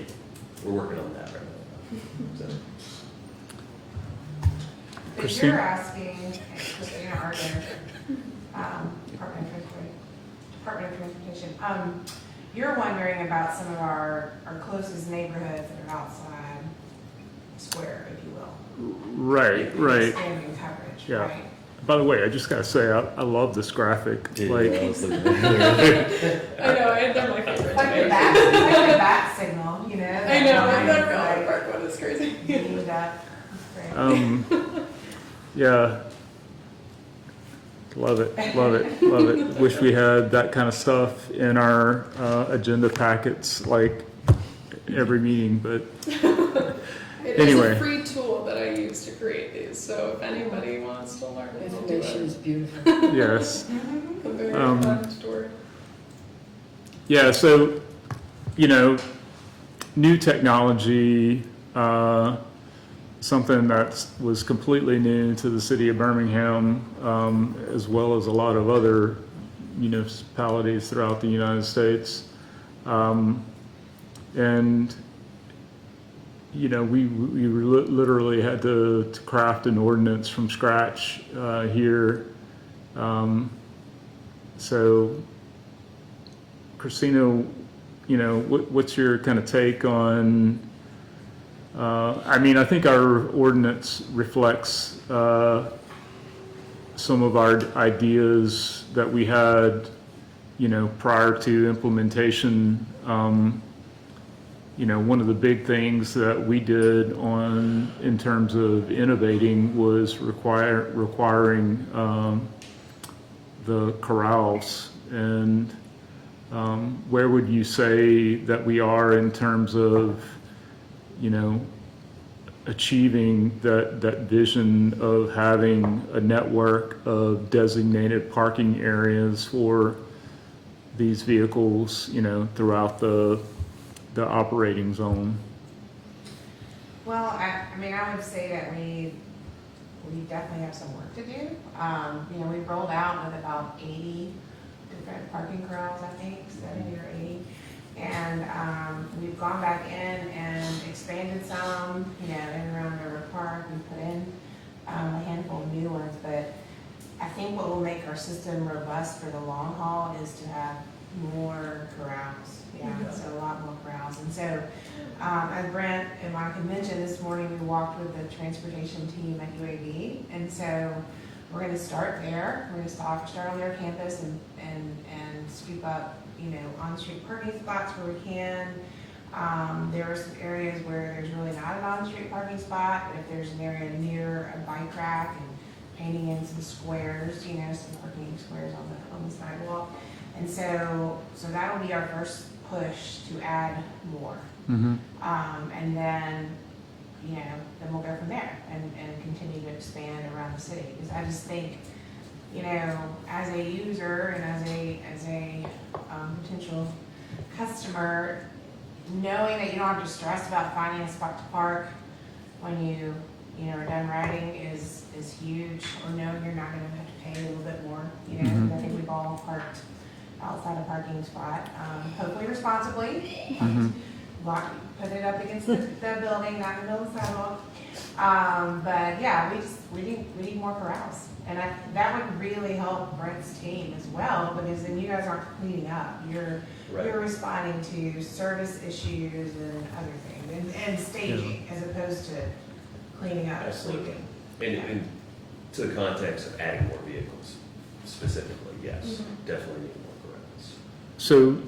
we're working on that right now. So. If Christine? you're asking, Christina Arden, Department of Transportation, you're wondering about some of our closest neighborhoods that are outside Square, if you will. Right. Expanding coverage, Yeah. right? By the way, I just gotta say, I love this graphic. Yeah, Like, I was looking at it. I know, they're my favorite. Like the bat signal, I know, that that line, Roller Park one is crazy. need that. That's great. yeah. Love it. Wish we had that kind of stuff in our agenda packets like every meeting, but It Anyway. is a free tool that I use to create these, so if anybody wants to learn it, I'll do Information it. is beautiful. yes. I'm very Um, fun store. Yeah, so, new technology, something that was completely new to the city of Birmingham, as well as a lot of other municipalities throughout the United States. And, we literally had to craft an ordinance from scratch here. So, Christina, what's your kind of take on, I think our ordinance reflects some of our ideas that we had, prior to implementation. One of the big things that we did in terms of innovating was requiring the corrals. And where would you say that we are in terms of, achieving that vision of having a network of designated parking areas for these vehicles, throughout the operating zone? Well, I would say that we definitely have some work to do. We rolled out with about 80 different parking corrals, I think, 70 or 80. And we've gone back in and expanded some, in and around River Park. We put in a handful of new ones, but I think what will make our system robust for the long haul is to have more corrals. So a lot more corrals. And so, as Brent and Mike had mentioned this morning, we walked with the transportation team at UAB, and so we're going to start there. We're going to start on their campus and scoop up, on-street parking spots where we can. There are some areas where there's really not an on-street parking spot, but if there's an area near a bike rack and painting in some squares, some parking squares on the sidewalk. And so that'll be our first push to add more. Mm-hmm. And then we'll go from there and continue to expand around the city. Because I just think, as a user and as a potential customer, knowing that you don't have to stress about finding a spot to park when you are done riding is huge. Or knowing you're not going to have to pay a little bit more. Mhm. I think we've all parked outside a parking spot, hopefully responsibly. Mm-hmm. Put it up against the building, not in the middle of the sidewalk. But yeah, we need more corrals. And that would really help Brent's team as well, because then you guys aren't cleaning up. You're responding to service issues and other things, and staging, as opposed to cleaning up. Absolutely. And to the context of adding more vehicles, specifically, yes, definitely need more corrals. So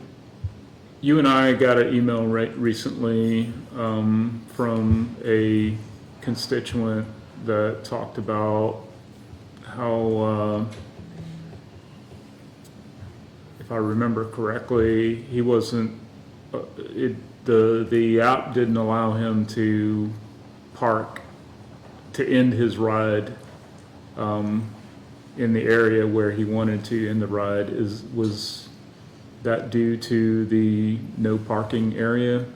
you and I got an email recently from a constituent that talked about how, if I remember correctly, he wasn't, the app didn't allow him to park, to end his ride in the area where he wanted to end the ride. Was that due to the no parking area?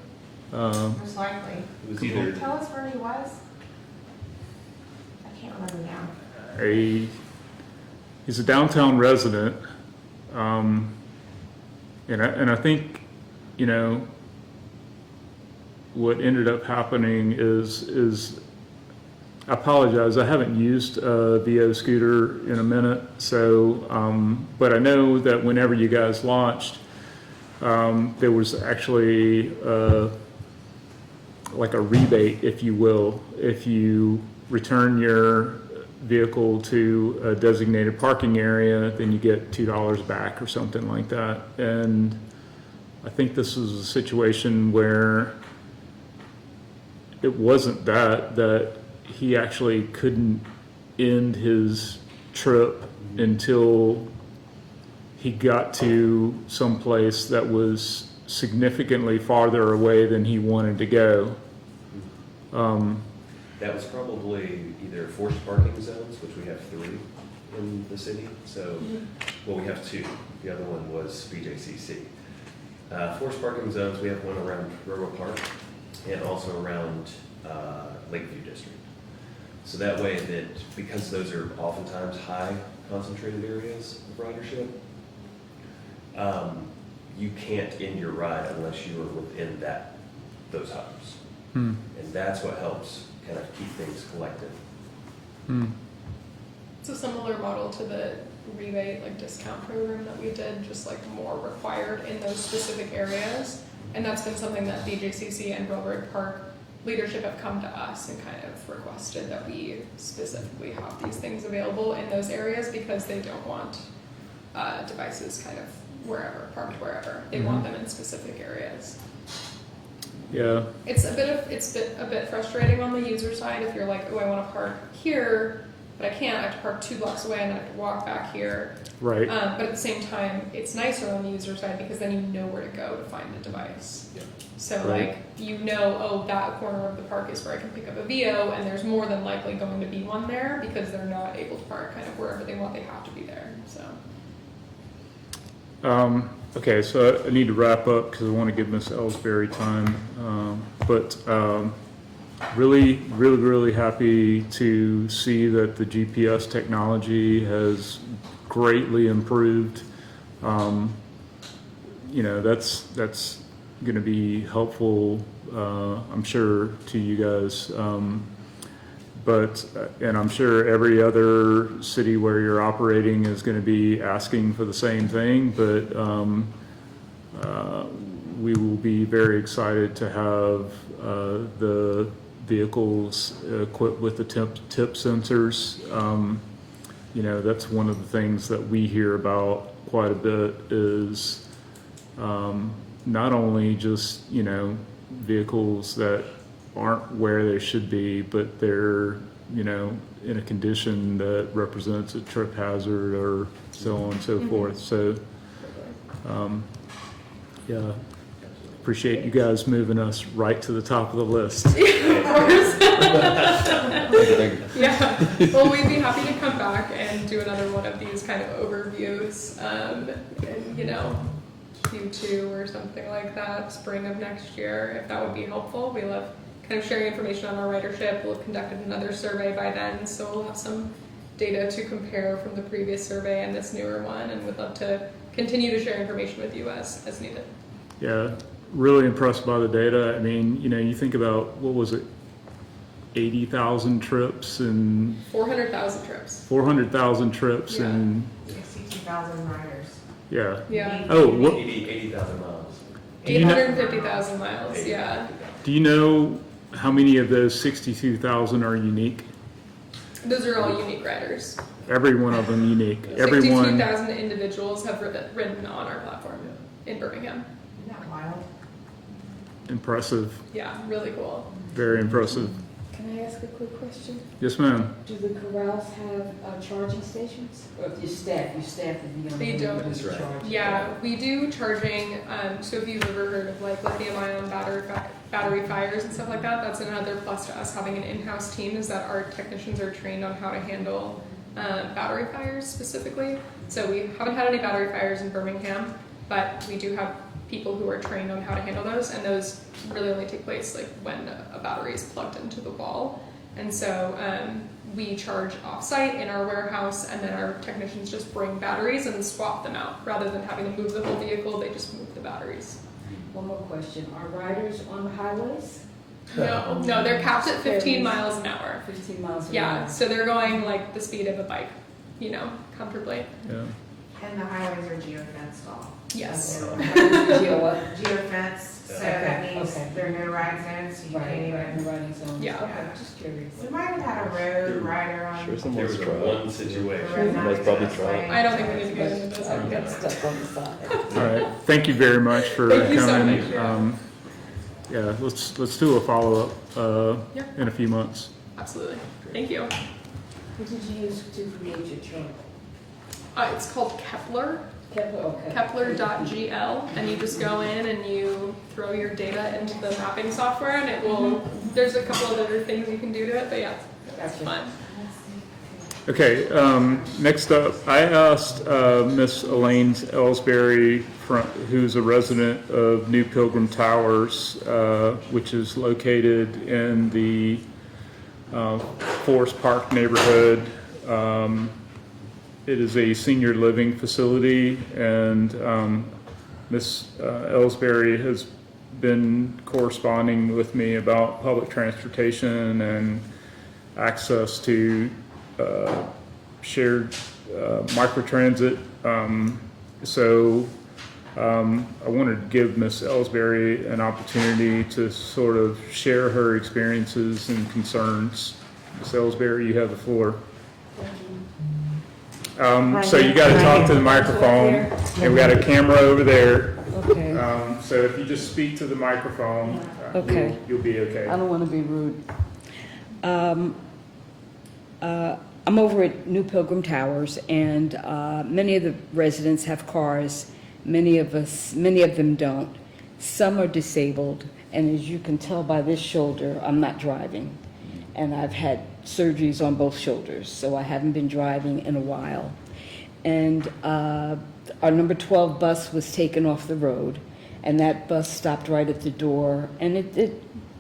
Most likely. It was either, Tell us where he was. I can't remember now. He's a downtown resident, and I think, what ended up happening is I apologize, I haven't used a VO scooter in a minute, so but I know that whenever you guys launched, there was actually like a rebate, if you will, if you return your vehicle to a designated parking area, then you get $2 back or something like that. And I think this was a situation where it wasn't that he actually couldn't end his trip until he got to some place that was significantly farther away than he wanted to go. that was probably either forced parking zones, which we have 3 in the city. So, well, we have 2. The other one was BJCC. Forced parking zones, we have one around Royal Park and also around Lakeview District. So that way that, because those are oftentimes high concentrated areas of ridership, you can't end your ride unless you are within those hubs. And that's what helps kind of keep things collected. It's a similar model to the rebate, discount program that we did, just more required in those specific areas. And that's been something that BJCC and Railroad Park leadership have come to us and kind of requested that we specifically have these things available in those areas because they don't want devices kind of parked wherever. They want them in specific areas. Yeah, It's a bit frustrating on the user side if you're like, oh, I want to park here, but I can't. I have to park 2 blocks away and then I have to walk back here. right. But at the same time, it's nicer on the user side because then you know where to go to find the device. Yeah. So Right. like you know, oh, that corner of the park is where I can pick up a VO, and there's more than likely going to be one there because they're not able to park kind of wherever they want. They have to be there. So Okay, so I need to wrap up because I want to give Miss Ellsbury time. Really happy to see that the GPS technology has greatly improved. That's going to be helpful, I'm sure, to you guys. And I'm sure every other city where you're operating is going to be asking for the same thing, but we will be very excited to have the vehicles equipped with the tip sensors. That's one of the things that we hear about quite a bit is not only just, vehicles that aren't where they should be, but they're, in a condition that represents a trip hazard or so on and so forth. So, yeah, appreciate you guys moving us right to the top of the list. of course. Yeah. Well, we'd be happy to come back and do another one of these kind of overviews, Q2 or something like that, spring of next year, if that would be helpful. We love kind of sharing information on our ridership. We'll have conducted another survey by then, so we'll have some data to compare from the previous survey and this newer one, and would love to continue to share information with you as needed. Yeah, really impressed by the data. I mean, you think about, what was it, 80,000 trips and 400,000 trips. 400,000 trips Yeah. and, 62,000 riders. yeah. Yeah. Oh, what, 80,000 miles. Do you know- 850,000 miles, yeah. do you know how many of those 62,000 are unique? Those are all unique riders. Every one of them unique. Everyone, 62,000 individuals have ridden on our platform in Birmingham. Isn't that wild? impressive, Yeah, really cool. very impressive. Can I ask a quick question? Yes, ma'am. Do the corrals have charging stations? Or if you staff the vehicle? They don't. That's right. Yeah, we do charging. So if you've ever heard of like lithium-ion battery fires and stuff like that, that's another plus to us having an in-house team, is that our technicians are trained on how to handle battery fires specifically. So we haven't had any battery fires in Birmingham, but we do have people who are trained on how to handle those, and those really only take place like when a battery is plugged into the wall. And so we charge off-site in our warehouse, and then our technicians just bring batteries and swap them out. Rather than having to move the whole vehicle, they just move the batteries. One more question. Are riders on the highways? No, they're capped at 15 miles an hour. 15 miles an Yeah, hour? so they're going like the speed of a bike, comfortably. Yeah. And the highways are geofenced off. Yes. Geo what? Geofence, so that means Okay. there are no ride zones, so you can't Right, even. riding zones. Yeah. Okay, just curious. We might have had a road rider on. Sure, There someone's was tried. one situation. the road That's probably access tried. way. I don't think we need to get into this. I got stuck on the side. All right. Thank you very much for Thank you so coming. much, yeah. Yeah, let's do a follow-up Yeah. in a few months. Absolutely. Thank you. What did you use to create your chart? It's called Kepler, Kepler, okay. Kepler.gl, and you just go in and you throw your data into the mapping software, and it will, there's a couple of other things you can do to it, but yeah, it's Gotcha. fun. Okay, next up, I asked Miss Elaine Ellsbury, who's a resident of New Pilgrim Towers, which is located in the Forest Park neighborhood. It is a senior living facility, and Miss Ellsbury has been corresponding with me about public transportation and access to shared microtransit. So I wanted to give Ms. Ellsbury an opportunity to sort of share her experiences and concerns. Ms. Ellsbury, you have the floor. So you got to talk to the microphone, and we got a camera over there. Okay, So if you just speak to the microphone, Okay. you'll be okay. I don't want to be rude. I'm over at New Pilgrim Towers, and many of the residents have cars. Many of them don't. Some are disabled, and as you can tell by this shoulder, I'm not driving. And I've had surgeries on both shoulders, so I haven't been driving in a while. And our number 12 bus was taken off the road, and that bus stopped right at the door, and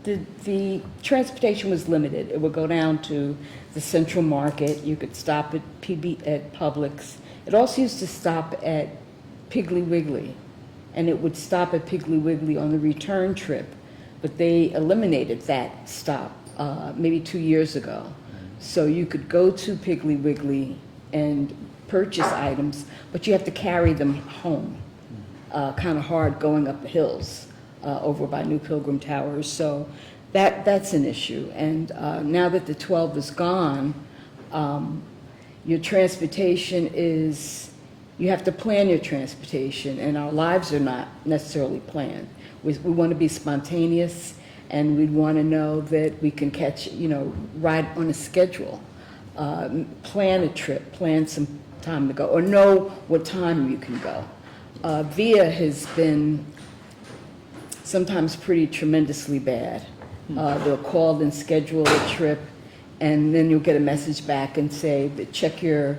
the transportation was limited. It would go down to the Central Market. You could stop at Publix. It also used to stop at Piggly Wiggly, and it would stop at Piggly Wiggly on the return trip, but they eliminated that stop maybe 2 years ago. So you could go to Piggly Wiggly and purchase items, but you have to carry them home. Kind of hard going up the hills over by New Pilgrim Towers. So that's an issue. And now that the 12 is gone, your transportation is, you have to plan your transportation, and our lives are not necessarily planned. We want to be spontaneous, and we want to know that we can catch, ride on a schedule, plan a trip, plan some time to go, or know what time you can go. VIA has been sometimes pretty tremendously bad. They'll call and schedule a trip, and then you'll get a message back and say, check your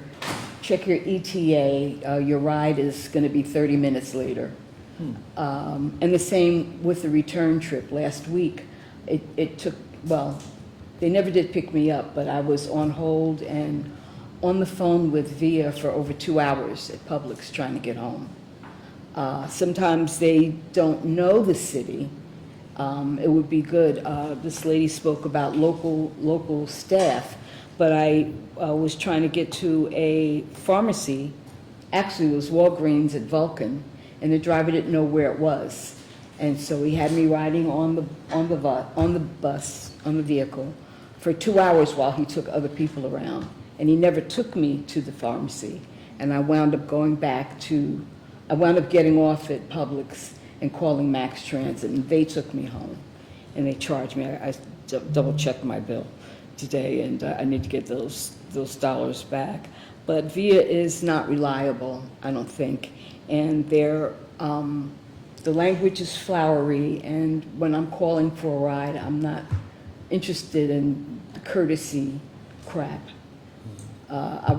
ETA, your ride is going to be 30 minutes later. And the same with the return trip last week. It took, well, they never did pick me up, but I was on hold and on the phone with VIA for over 2 hours at Publix trying to get home. Sometimes they don't know the city. It would be good. This lady spoke about local staff, but I was trying to get to a pharmacy. Actually, it was Walgreens at Vulcan, and the driver didn't know where it was, and so he had me riding on the vehicle, for 2 hours while he took other people around, and he never took me to the pharmacy, and I wound up getting off at Publix and calling Max Transit, and they took me home, and they charged me. I double-checked my bill today, and I need to get those dollars back. But VIA is not reliable, I don't think, and the language is flowery, and when I'm calling for a ride, I'm not interested in the courtesy crap. I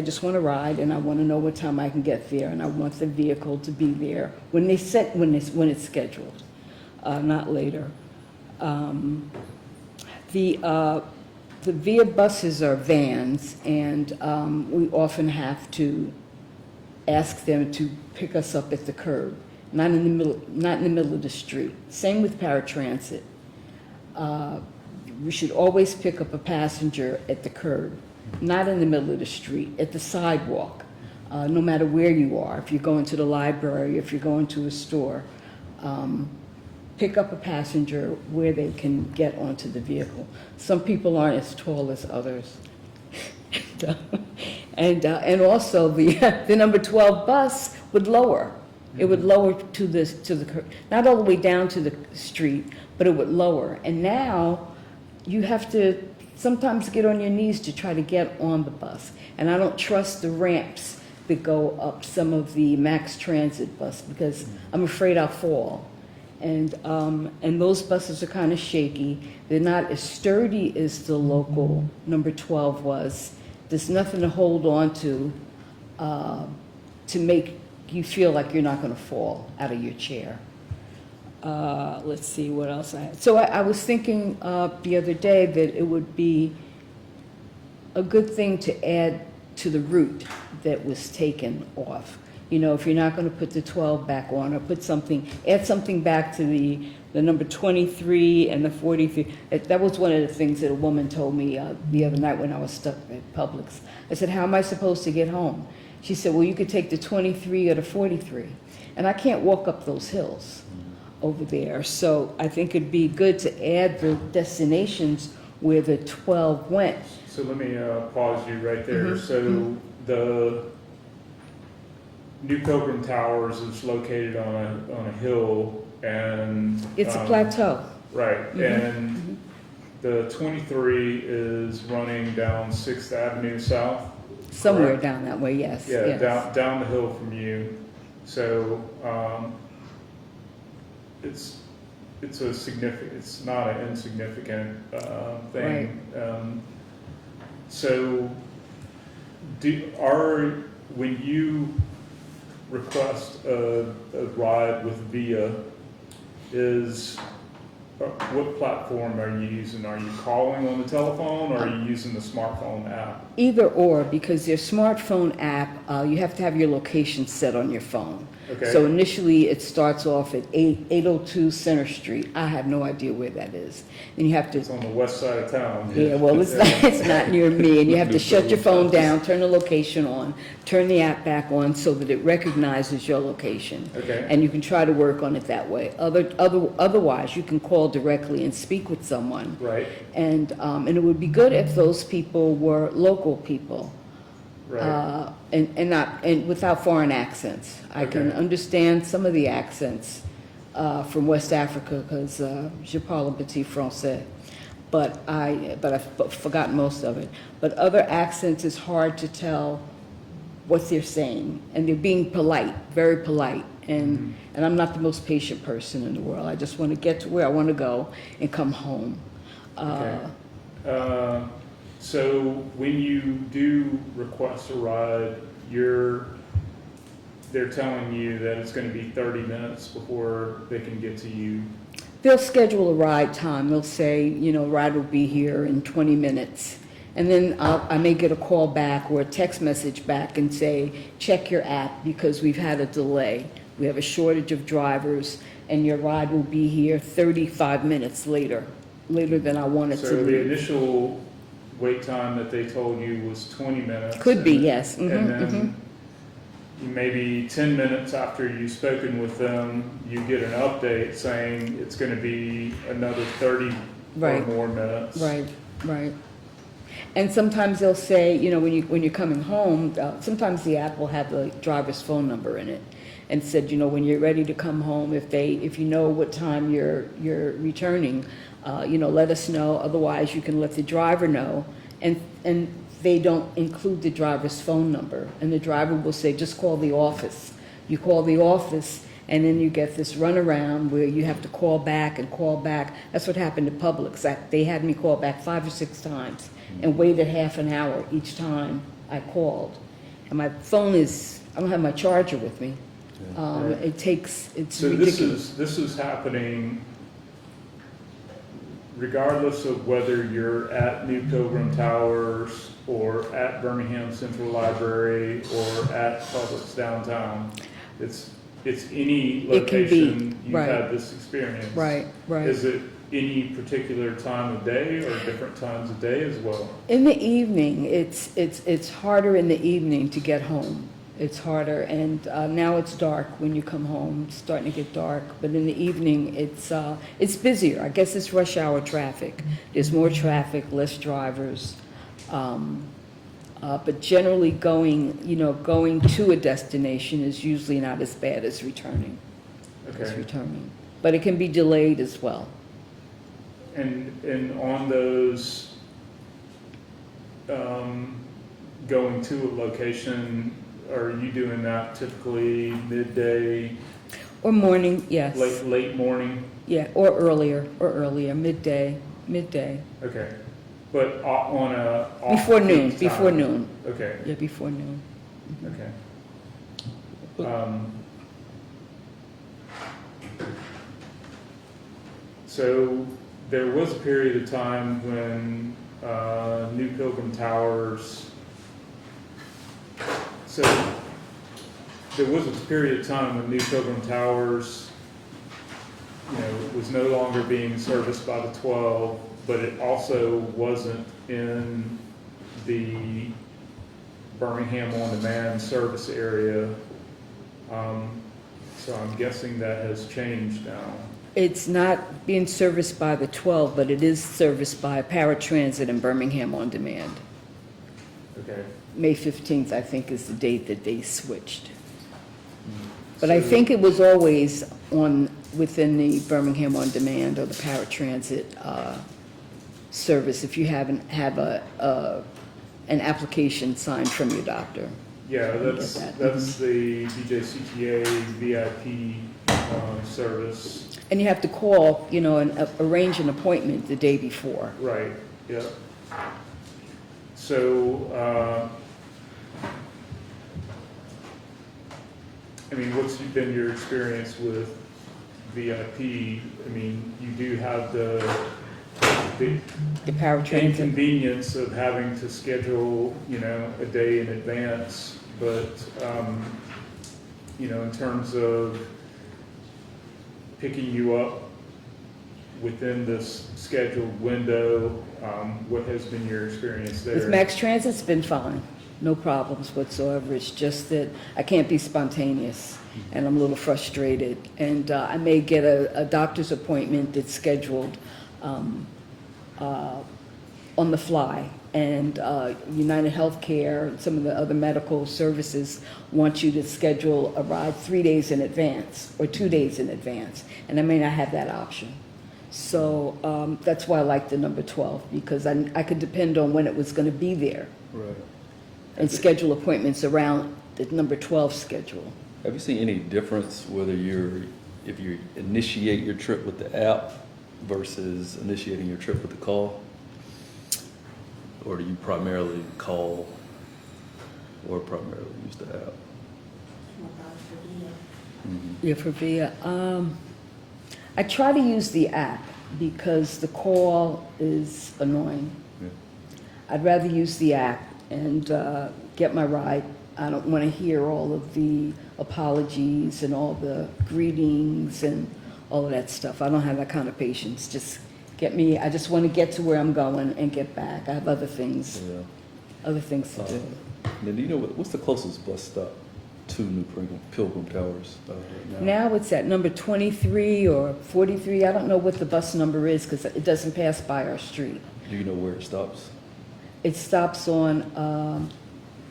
just want to ride, and I want to know what time I can get there, and I want the vehicle to be there when it's scheduled, not later. The VIA buses are vans, and we often have to ask them to pick us up at the curb, not in the middle of the street. Same with paratransit. We should always pick up a passenger at the curb, not in the middle of the street, at the sidewalk, no matter where you are. If you're going to the library, if you're going to a store, pick up a passenger where they can get onto the vehicle. Some people aren't as tall as others. And also the number 12 bus would lower. It would lower to the not all the way down to the street, but it would lower. And now you have to sometimes get on your knees to try to get on the bus. And I don't trust the ramps that go up some of the Max Transit bus because I'm afraid I'll fall. And those buses are kind of shaky. They're not as sturdy as the local number 12 was. There's nothing to hold on to make you feel like you're not going to fall out of your chair. Let's see what else I had. So I was thinking the other day that it would be a good thing to add to the route that was taken off. You know, if you're not going to put the 12 back on, or add something back to the number 23 and the 43. That was one of the things that a woman told me the other night when I was stuck at Publix. I said, how am I supposed to get home? She said, well, you could take the 23 or the 43. and I can't walk up those hills over there. So I think it'd be good to add the destinations where the 12 went. So let me pause you right there. Mhm, So the New Pilgrim Towers is located on a hill, and It's a plateau. right, Mhm, and the 23 is running down 6th Avenue South. Somewhere Correct. down that way, yes, Yeah, yes. down the hill from you. So it's a significant. It's not an insignificant thing. So when you request a ride with Via, what platform are you using? Are you calling on the telephone, or are you using the smartphone app? Either or, because your smartphone app, you have to have your location set on your phone. Okay. So initially, it starts off at 802 Center Street. I have no idea where that is. And you have to It's on the west side of town. Yeah, well, it's not near me, and you have to shut your phone down, turn the location on, turn the app back on so that it recognizes your location. Okay. And you can try to work on it that way. Otherwise, you can call directly and speak with someone. Right. And it would be good if those people were local people. Right. And without foreign accents. I can Okay. understand some of the accents from West Africa because je parle un petit français, but I've forgotten most of it. But other accents is hard to tell what they're saying, and they're being polite, very polite. And I'm not the most patient person in the world. I just want to get to where I want to go and come home. Okay. So when you do request a ride, they're telling you that it's going to be 30 minutes before they can get to you. They'll schedule a ride time. They'll say, ride will be here in 20 minutes. And then I may get a call back or a text message back and say, check your app because we've had a delay. We have a shortage of drivers and your ride will be here 35 minutes later than I wanted to So the leave. initial wait time that they told you was 20 minutes. Could be, and- yes. Mhm, And then mhm. maybe 10 minutes after you've spoken with them, you get an update saying it's going to be another 30 Right. or more minutes. Right. And sometimes they'll say, when you're coming home, sometimes the app will have the driver's phone number in it, and said, when you're ready to come home, if you know what time you're returning, let us know. Otherwise, you can let the driver know, and they don't include the driver's phone number, and the driver will say, just call the office. You call the office. And then you get this runaround where you have to call back and call back. That's what happened to Publix. They had me call back 5 or 6 times and waited half an hour each time I called. And my phone I don't have my charger with me. It's So ridiculous. this is happening regardless of whether you're at New Pilgrim Towers or at Birmingham Central Library or at Publix downtown. It's any It can be, location you've right. had this experience. Right. Is it any particular time of day or different times of day as well? In the evening, it's harder in the evening to get home. It's harder, and now it's dark when you come home. It's starting to get dark, but in the evening, it's busier. I guess it's rush hour traffic. There's more traffic, less drivers. But generally, going to a destination is usually not as bad as returning. Okay. But it can be delayed as well. And on those, going to a location, are you doing that typically midday, Or morning, yes. late morning? Yeah, or earlier, midday. Okay. But on a Before noon, off-peak before time? noon. Okay, Yeah, before noon. okay. So there was a period of time when New Pilgrim Towers. So there was a period of time when New Pilgrim Towers, was no longer being serviced by the 12, but it also wasn't in the Birmingham On Demand service area. so I'm guessing that has changed now. It's not being serviced by the 12, but it is serviced by Paratransit and Birmingham On Demand. Okay. May 15th, I think, is the date that they switched. But I So- think it was always within the Birmingham On Demand or the Paratransit service if you have an application signed from your doctor. Yeah, that's, Get that. that's the BJCTA VIP service. And you have to call, and arrange an appointment the day before. Right, yeah. So, I mean, what's been your experience with VIP? I mean, you do have the The Paratransit. inconvenience of having to schedule, a day in advance, but, in terms of picking you up within this scheduled window, what has been your experience there? With Max Transit's been fine, no problems whatsoever. It's just that I can't be spontaneous, and I'm a little frustrated. And I may get a doctor's appointment that's scheduled on the fly. And United Healthcare and some of the other medical services want you to schedule a ride 3 days in advance or 2 days in advance, and I may not have that option. So that's why I like the number 12, because I could depend on when it was going to be there Right. and schedule appointments around the number 12 schedule. Have you seen any difference if you initiate your trip with the app versus initiating your trip with the call? Or do you primarily call or primarily use the app? Yeah, for VIA. I try to use the app because the call is annoying. Yeah. I'd rather use the app and get my ride. I don't want to hear all of the apologies and all the greetings and all of that stuff. I don't have that kind of patience. Just I just want to get to where I'm going and get back. I have other things Yeah. to do. Then do you know what's the closest bus stop to New Pilgrim Towers now? Now it's at number 23 or 43. I don't know what the bus number is because it doesn't pass by our street. Do you know where it stops? It stops on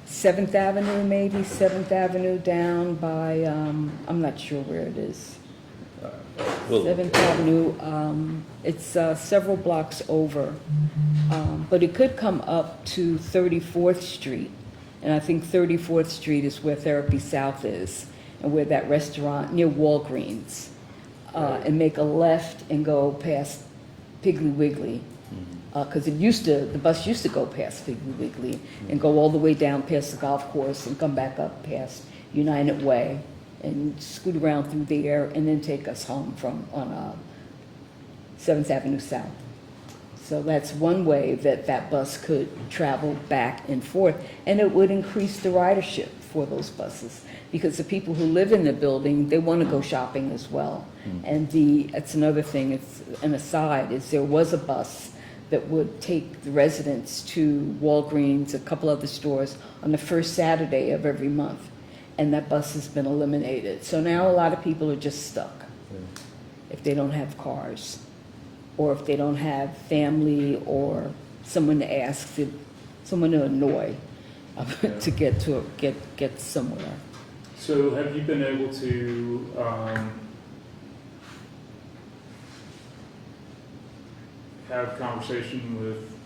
7th Avenue, maybe 7th Avenue down by, I'm not sure where it is. Well, 7th Avenue, it's several blocks over. But it could come up to 34th Street. And I think 34th Street is where Therapy South is and where that restaurant near Walgreens. And make a left and go past Piggly Wiggly. Because the bus used to go past Piggly Wiggly and go all the way down past the golf course and come back up past United Way and scoot around through there and then take us home on 7th Avenue South. So that's one way that bus could travel back and forth, and it would increase the ridership for those buses because the people who live in the building, they want to go shopping as well. And it's another thing, it's an aside, is there was a bus that would take the residents to Walgreens, a couple other stores on the first Saturday of every month. And that bus has been eliminated. So now a lot of people are just stuck if they don't have cars or if they don't have family or someone to ask, someone to annoy to get somewhere. So have you been able to have conversation with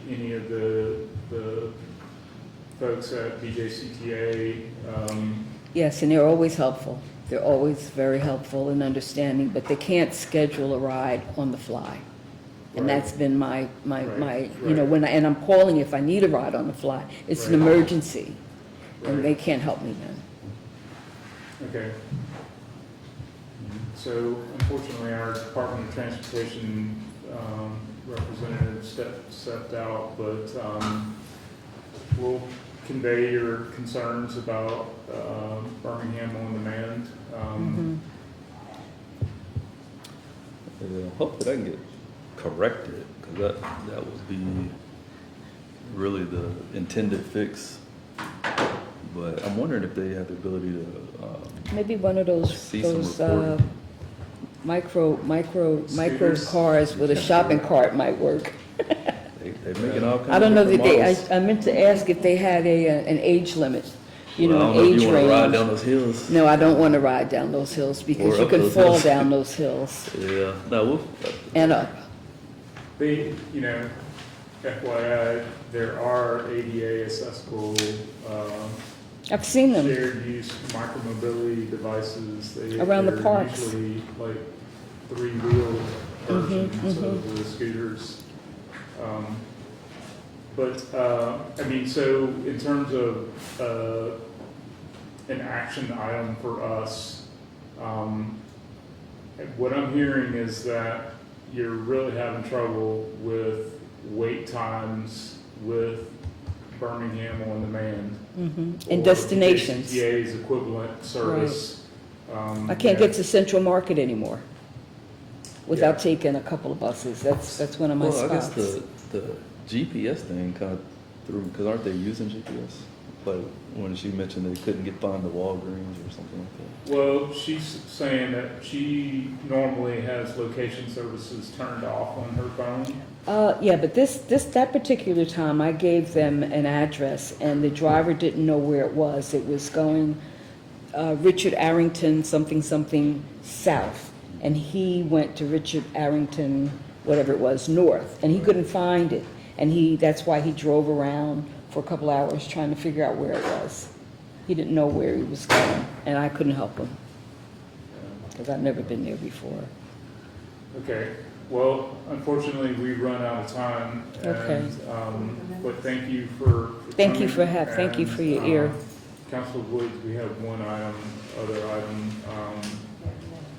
any of the folks at BJCTA? Yes, and they're always helpful. They're always very helpful and understanding, but they can't schedule a ride on the fly. And Right. that's been my Right, when and I'm calling if I need a ride on the fly. It's an Right. emergency, and Right. they can't help me then. Okay. So unfortunately, our Department of Transportation representative stepped out, but we'll convey your concerns about Birmingham On Demand. Hopefully that can get corrected, because that would be really the intended fix. But I'm wondering if they have the ability to, Maybe one of those, See some those reporting. micro Scooters. cars with a shopping cart might work. they're making all kinds I don't of know that different they, models. I meant to ask if they had an age limit, you Well, know, I an don't know if age you wanna ride range. down those hills. No, I don't want to ride down those hills because Or you up can those fall hills. down those hills Yeah, no, we'll, and up. They, you know, FYI, there are ADA accessible, I've seen them. shared use micromobility devices. Around the they're parks. Usually like three-wheel versions of the scooters. I mean, so in terms of an action item for us, what I'm hearing is that you're really having trouble with wait times with Birmingham on demand. And or destinations. JCTA's equivalent service. I can't that- get to Central Market anymore without Yeah. taking a couple of buses. That's one of my well, I spots. guess the GPS thing kind of threw, because aren't they using GPS? Like when she mentioned they couldn't find the Walgreens or something like that. Well, she's saying that she normally has location services turned off on her phone. Yeah, but that particular time, I gave them an address, and the driver didn't know where it was. It was going Richard Arrington something south, and he went to Richard Arrington, whatever it was, north, and he couldn't find it, and that's why he drove around for a couple hours trying to figure out where it was. He didn't know where he was going, and I couldn't help him because I've never been there before. Okay, well, unfortunately, we've run out of time. Okay. And, but thank you for Thank you coming. thank you for your And, ear. Councilor Woods, we have one other item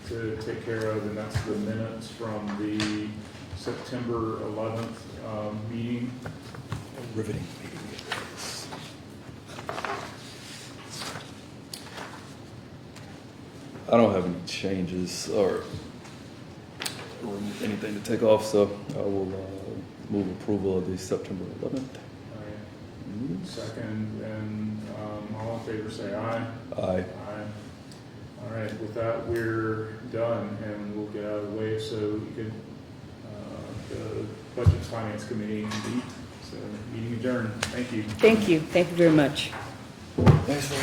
to take care of, and that's the minutes from the September 11th meeting. Riveting. I don't have any changes or anything to take off, so I will move approval of the September 11th. Second, and all in favor say aye. Aye. Aye. All right, with that, we're done, and we'll get out of the way so you can, the Budget and Finance Committee meet. So, meeting adjourned. Thank you. Thank you very much. Thanks for